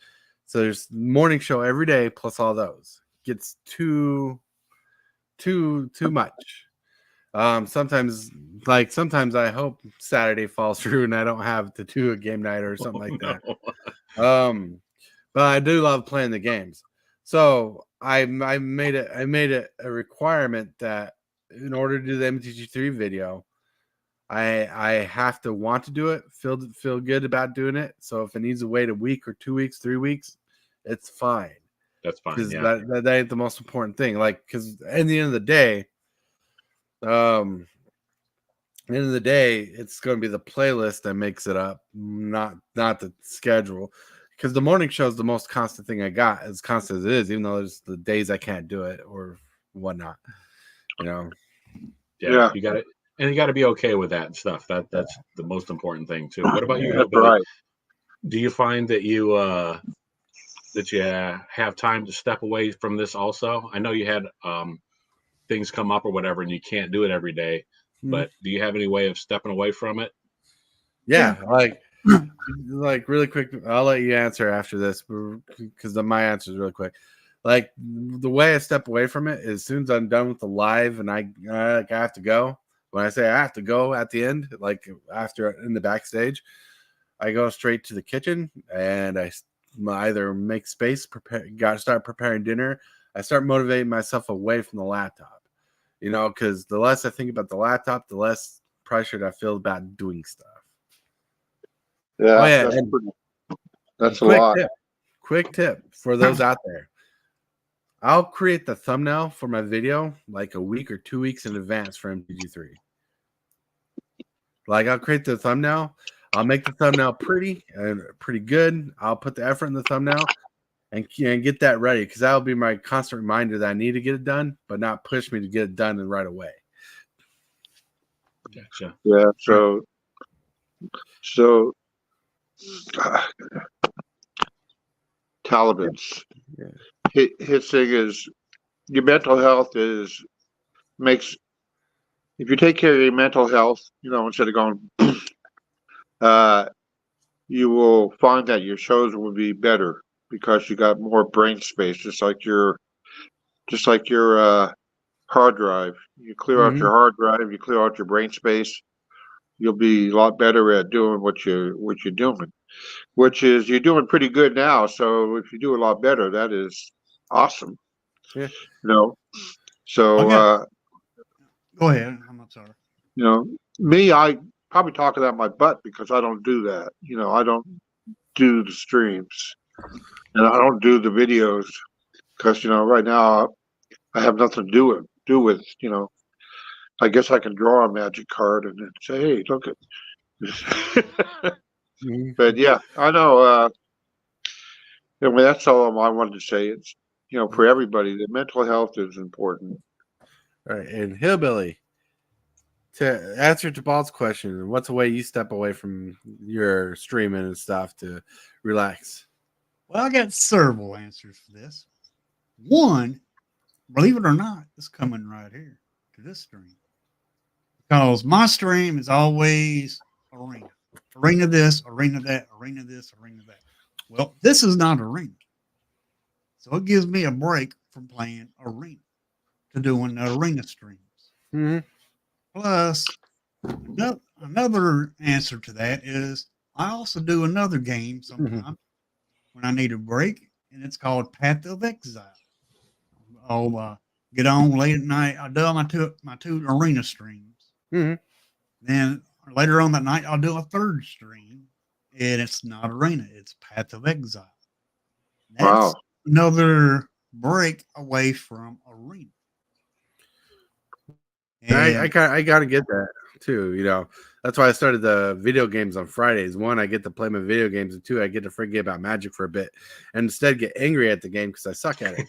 morning show every day plus all those. Gets too much. Sometimes I hope Saturday falls through and I don't have to do a game night or something like that. But I do love playing the games. So I made it a requirement that in order to do the MTG3 video, I have to want to do it, feel good about doing it. So if it needs to wait a week or 2 weeks, 3 weeks, it's fine. That's fine. Because yeah. that ain't the most important thing. Like, because at the end of the day, it's going to be the playlist that makes it up, not the schedule. Because the morning show is the most constant thing I got, as constant as it is, even though there's the days I can't do it or whatnot. Yeah. You got it, and you got to be okay with that and stuff. That's the most important thing too. What about you, Billy? Right. Do you find that you have time to step away from this also? I know you had things come up or whatever, and you can't do it every day. But do you have any way of stepping away from it? Yeah. Like really quick, I'll let you answer after this because my answer is really quick. Like the way I step away from it is as soon as I'm done with the live and I have to go. When I say I have to go at the end, like after in the backstage, I go straight to the kitchen and I either make space, start preparing dinner. I start motivating myself away from the laptop. You know, because the less I think about the laptop, the less pressured I feel about doing stuff. Yeah, Oh, yeah, that's a lot. Quick tip for those out there. I'll create the thumbnail for my video like a week or 2 weeks in advance for MTG3. Like, I'll create the thumbnail. I'll make the thumbnail pretty and pretty good. I'll put the effort in the thumbnail and get that ready, because that'll be my constant reminder that I need to get it done, but not push me to get it done and right away. Gotcha. Yeah. So Taliban's his thing is your mental health makes. If you take care of your mental health, you know, instead of going, you will find that your shows will be better because you got more brain space, just like your hard drive. You clear out your hard drive, you clear out your brain space, you'll be a lot better at doing what you're doing, which is you're doing pretty good now. So if you do a lot better, that is awesome. Yeah. You know, so go ahead. I'm sorry. You know, me, I probably talking out my butt because I don't do that. You know, I don't do the streams and I don't do the videos because, you know, right now I have nothing to do with, you know, I guess I can draw a magic card and then say, hey, look at But yeah, I know. I mean, that's all I wanted to say. It's, you know, for everybody, the mental health is important. All right. And Hillbilly, to answer Jabal's question, what's a way you step away from your streaming and stuff to relax? Well, I got several answers for this. One, believe it or not, is coming right here to this stream. Because my stream is always arena. Arena this, arena that, arena this, arena that. Well, this is not arena. So it gives me a break from playing arena to doing the arena streams. Mm-hmm. Plus, another answer to that is I also do another game sometimes when I need a break, and it's called Path of Exile. I'll get on late at night. I'll do my two arena streams. Then later on that night, I'll do a third stream, and it's not arena; it's Path of Exile. That's another break away from arena. And I gotta get that too. You know, that's why I started the video games on Fridays. One, I get to play my video games, and two, I get to forget about Magic for a bit, and instead get angry at the game because I suck at it.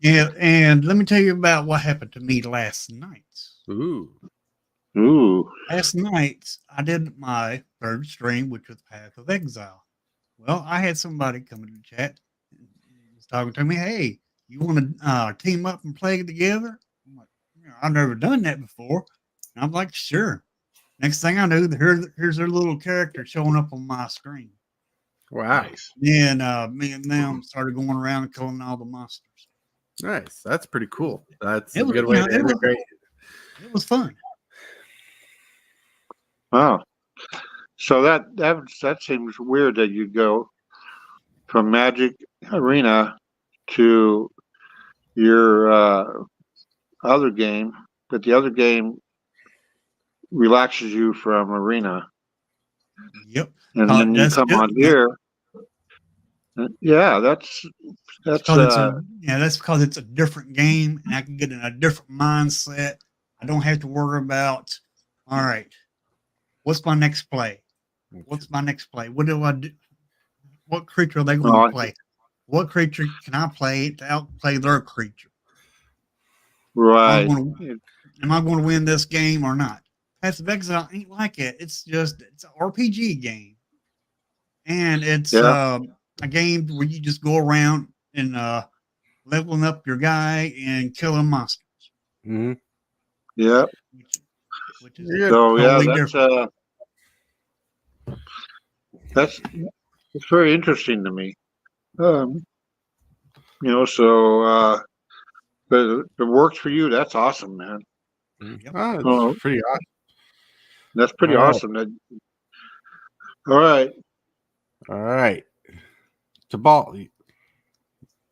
and let me tell you about what happened to me last night. Ooh. Last night I did my third stream, which was Path of Exile. Well, I had somebody come in the chat and was talking to me. Hey, you want to team up and play together? I'm like, I've never done that before. And I'm like, sure. Next thing I knew, here's their little character showing up on my screen. Wow. Nice. Then me and them started going around and killing all the monsters. Nice. That's pretty cool. That's a good way to integrate. It was fun. Wow. So that seems weird that you go from Magic Arena to your other game, but the other game relaxes you from Arena. Yep. And then you come on here. Yeah, that's that's because it's a different game, and I can get in a different mindset. I don't have to worry about, all right, what's my next play? What's my next play? What do I do? What creature are they going to play? What creature can I play to outplay their creature? Right. Am I going to win this game or not? Path of Exile ain't like it. It's an RPG game. And it's a game where you just go around and leveling up your guy and killing monsters. Mm-hmm. Yeah. Which is totally different. That's very interesting to me. You know, so but if it works for you, that's awesome, man. Yep. Oh, it's pretty awesome. That's pretty awesome. All right. All right. Jabal,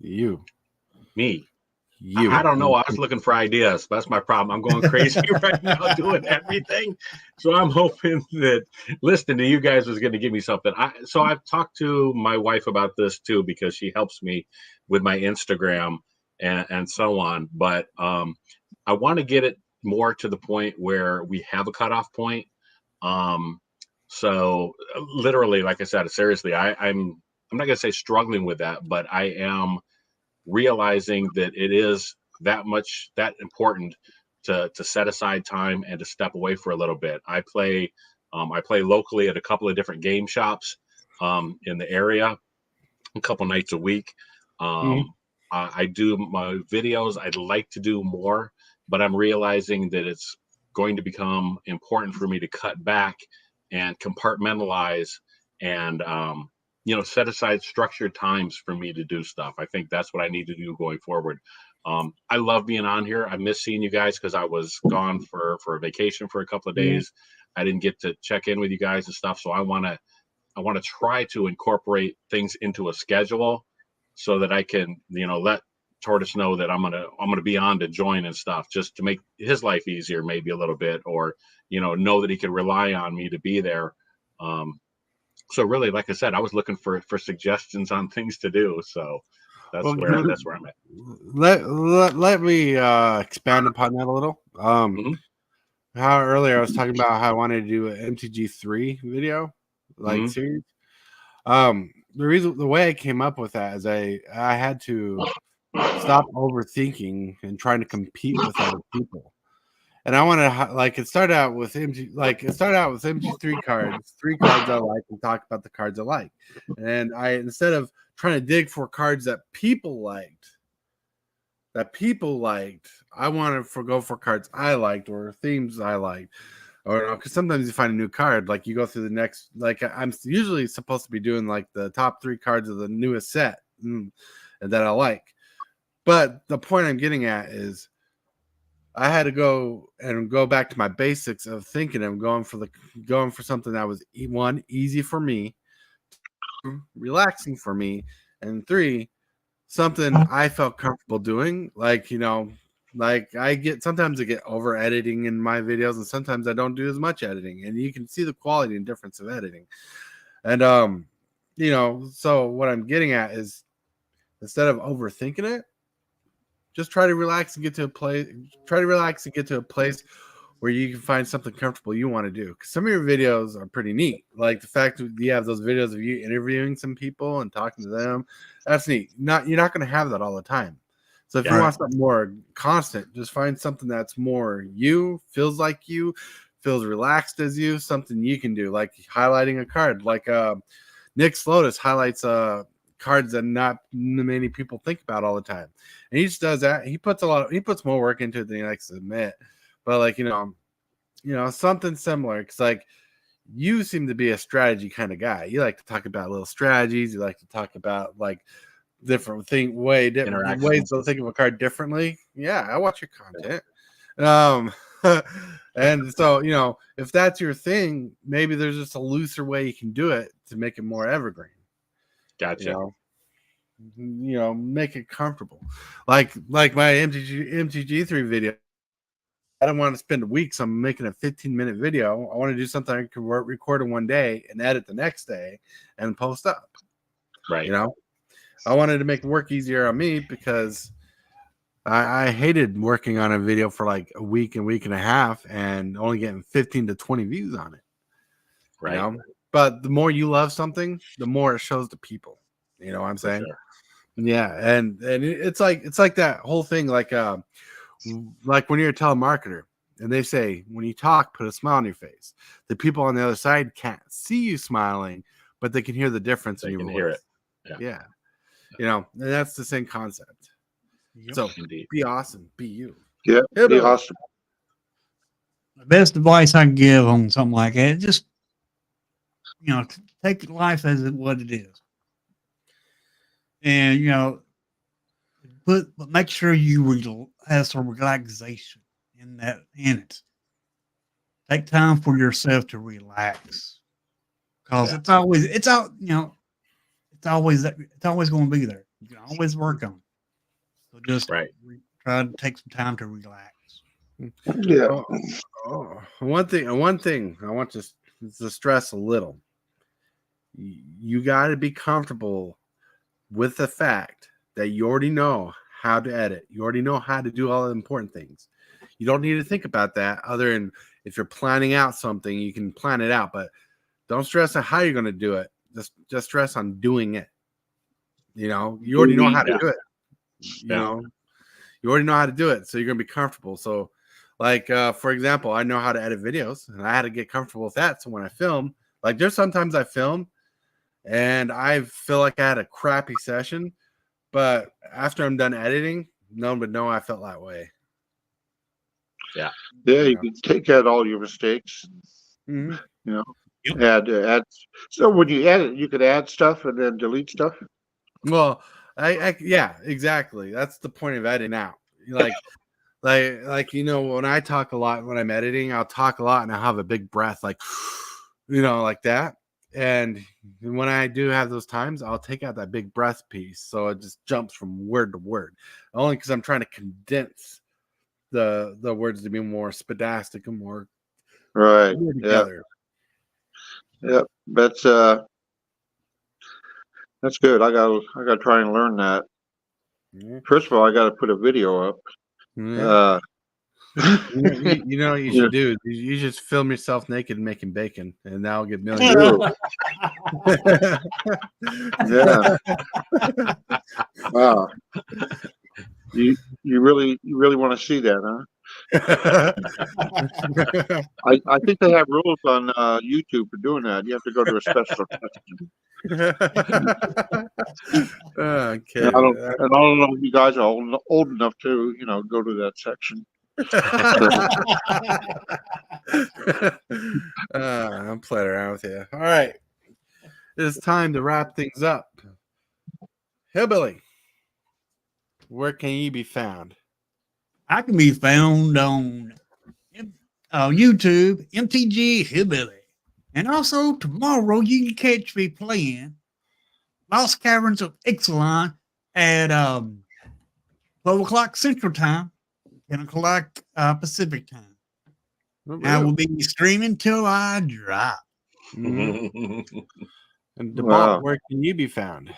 Me. You. I don't know. I was looking for ideas. That's my problem. I'm going crazy right now doing everything. So I'm hoping that listening to you guys was going to give me something. So I've talked to my wife about this too, because she helps me with my Instagram and so on. But I want to get it more to the point where we have a cutoff point. So literally, like I said, seriously, I'm not going to say struggling with that, but I am realizing that it is that important to set aside time and to step away for a little bit. I play locally at a couple of different game shops in the area a couple nights a week. I do my videos. I'd like to do more, but I'm realizing that it's going to become important for me to cut back and compartmentalize and set aside structured times for me to do stuff. I think that's what I need to do going forward. I love being on here. I miss seeing you guys because I was gone for a vacation for a couple of days. I didn't get to check in with you guys and stuff. So I want to try to incorporate things into a schedule so that I can, let Tortoise know that I'm gonna be on to join and stuff, just to make his life easier, maybe a little bit, or know that he can rely on me to be there. So really, like I said, I was looking for suggestions on things to do. So that's where I'm at. Let me expand upon that a little. How earlier I was talking about how I wanted to do an MTG3 video, series. The way I came up with that is I had to stop overthinking and trying to compete with other people. And I want to it started out with MG3 cards, 3 cards I like, and talk about the cards I like. And instead of trying to dig for cards that people liked, I want to go for cards I liked or themes I liked. Or because sometimes you find a new card, like you go through the next, like I'm usually supposed to be doing like the top 3 cards of the newest set and that I like. But the point I'm getting at is I had to go back to my basics of thinking. I'm going for something that was 1, easy for me, 2, relaxing for me, and 3, something I felt comfortable doing. Sometimes I get over editing in my videos, and sometimes I don't do as much editing, and you can see the quality and difference of editing. And so what I'm getting at is instead of overthinking it, just try to relax and get to a place. Try to relax and get to a place where you can find something comfortable you want to do. Because some of your videos are pretty neat. Like the fact that you have those videos of you interviewing some people and talking to them, that's neat. You're not going to have that all the time. So if you want something more constant, just find something that's more you, feels like you, feels relaxed as you, something you can do, like highlighting a card. Like Nick Slotus highlights cards that not many people think about all the time, and he just does that. He puts more work into it than he likes to admit, but something similar. It's like you seem to be a strategy kind of guy. You like to talk about little strategies. You like to talk about like different ways to think of a card differently. Yeah, I watch your content. And so if that's your thing, maybe there's just a looser way you can do it to make it more evergreen. Gotcha. Make it comfortable. Like my MTG3 video. I don't want to spend weeks on making a 15-minute video. I want to do something I can record in one day and edit the next day and post up. Right. I wanted to make work easier on me because I hated working on a video for like a week and a half and only getting 15 to 20 views on it. Right. But the more you love something, the more it shows to people. You know what I'm saying? Sure. Yeah, and it's like that whole thing, like when you're a telemarketer and they say when you talk, put a smile on your face. The people on the other side can't see you smiling, but they can hear the difference in your voice. Hear it. Yeah. And that's the same concept. Yep. So Indeed. be awesome, be you. Yeah, be awesome. The best advice I can give on something like that, just take life as what it is, and but make sure you have some relaxation in it. Take time for yourself to relax, because it's always going to be there. You can always work on it. So just Right. try to take some time to relax. Yeah. One thing I want to stress a little. You got to be comfortable with the fact that you already know how to edit. You already know how to do all the important things. You don't need to think about that other than if you're planning out something, you can plan it out, but don't stress on how you're going to do it. Just stress on doing it. You know, you already know how to do it. You know, you already know how to do it. So you're going to be comfortable. So like, for example, I know how to edit videos and I had to get comfortable with that. So when I film, like there's sometimes I film and I feel like I had a crappy session, but after I'm done editing, no one would know I felt that way. Yeah. Yeah, you can take out all your mistakes. Mm-hmm. You know, Yep. add. So when you edit, you could add stuff and then delete stuff. Well, yeah, exactly. That's the point of editing out. Like you know, when I talk a lot when I'm editing, I'll talk a lot and I'll have a big breath, like you know, like that. And when I do have those times, I'll take out that big breath piece, so it just jumps from word to word. Only because I'm trying to condense the words to be more spedastic and more Right. together. Yep. That's good. I gotta try and learn that. Yeah. First of all, I gotta put a video up. Yeah. You know what you Yeah. should do? You just film yourself naked making bacon, and that'll get millions. Yeah. Wow. You really want to see that, huh? I think they have rules on YouTube for doing that. You have to go to a special section. Okay. And I don't know if you guys are old enough to, go to that section. I'm playing around with you. All right. It's time to wrap things up. Hillbilly, where can you be found? I can be found on YouTube, MTG Hillbilly. And also tomorrow you can catch me playing Lost Caverns of Ixalan at 12 o'clock Central Time, 10 o'clock Pacific Time. I will be streaming till I drop. Mm-hmm. And DeBalt, Wow. where can you be found?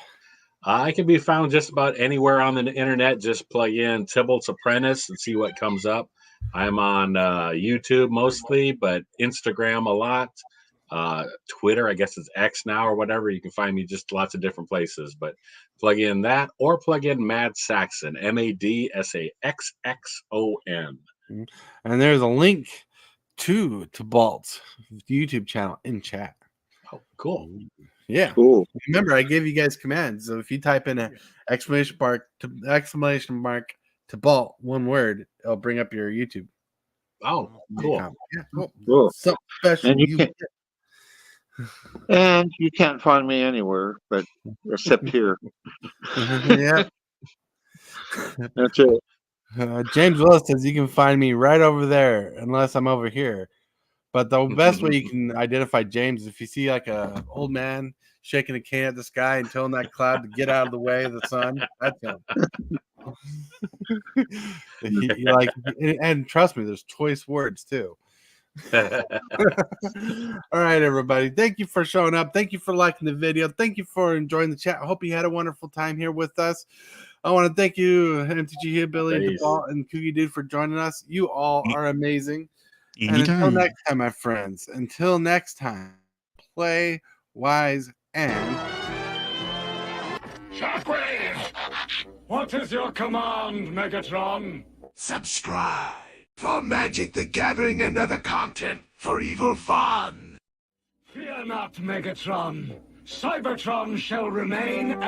I can be found just about anywhere on the internet. Just plug in Tybalt's Apprentice and see what comes up. I'm on YouTube mostly, but Instagram a lot. Twitter, I guess it's X now or whatever. You can find me just lots of different places. But plug in that or plug in Mad Saxon, MADSAXXON. And there's a link to DeBalt's YouTube channel in chat. Oh, cool. Yeah. Cool. Remember, I gave you guys commands. So if you type in an exclamation mark to Balt, one word, it'll bring up your YouTube. Oh, cool. Yeah, cool. Cool. So special. And you can't find me anywhere but except here. Yeah. That's it. James Willis says you can find me right over there unless I'm over here. But the best way you can identify James is if you see like a old man shaking a can at the sky and telling that cloud to get out of the way of the sun. That's him. And trust me, there's choice words too. All right, everybody. Thank you for showing up. Thank you for liking the video. Thank you for enjoying the chat. I hope you had a wonderful time here with us. I want to thank you, MTG Hillbilly, DeBalt, and Cookie Dude for joining us. You all are amazing. Anytime. And until next time, my friends, play wise and Shockwave! What is your command, Megatron? Subscribe for Magic the Gathering and other content for evil fun. Fear not, Megatron. Cybertron shall remain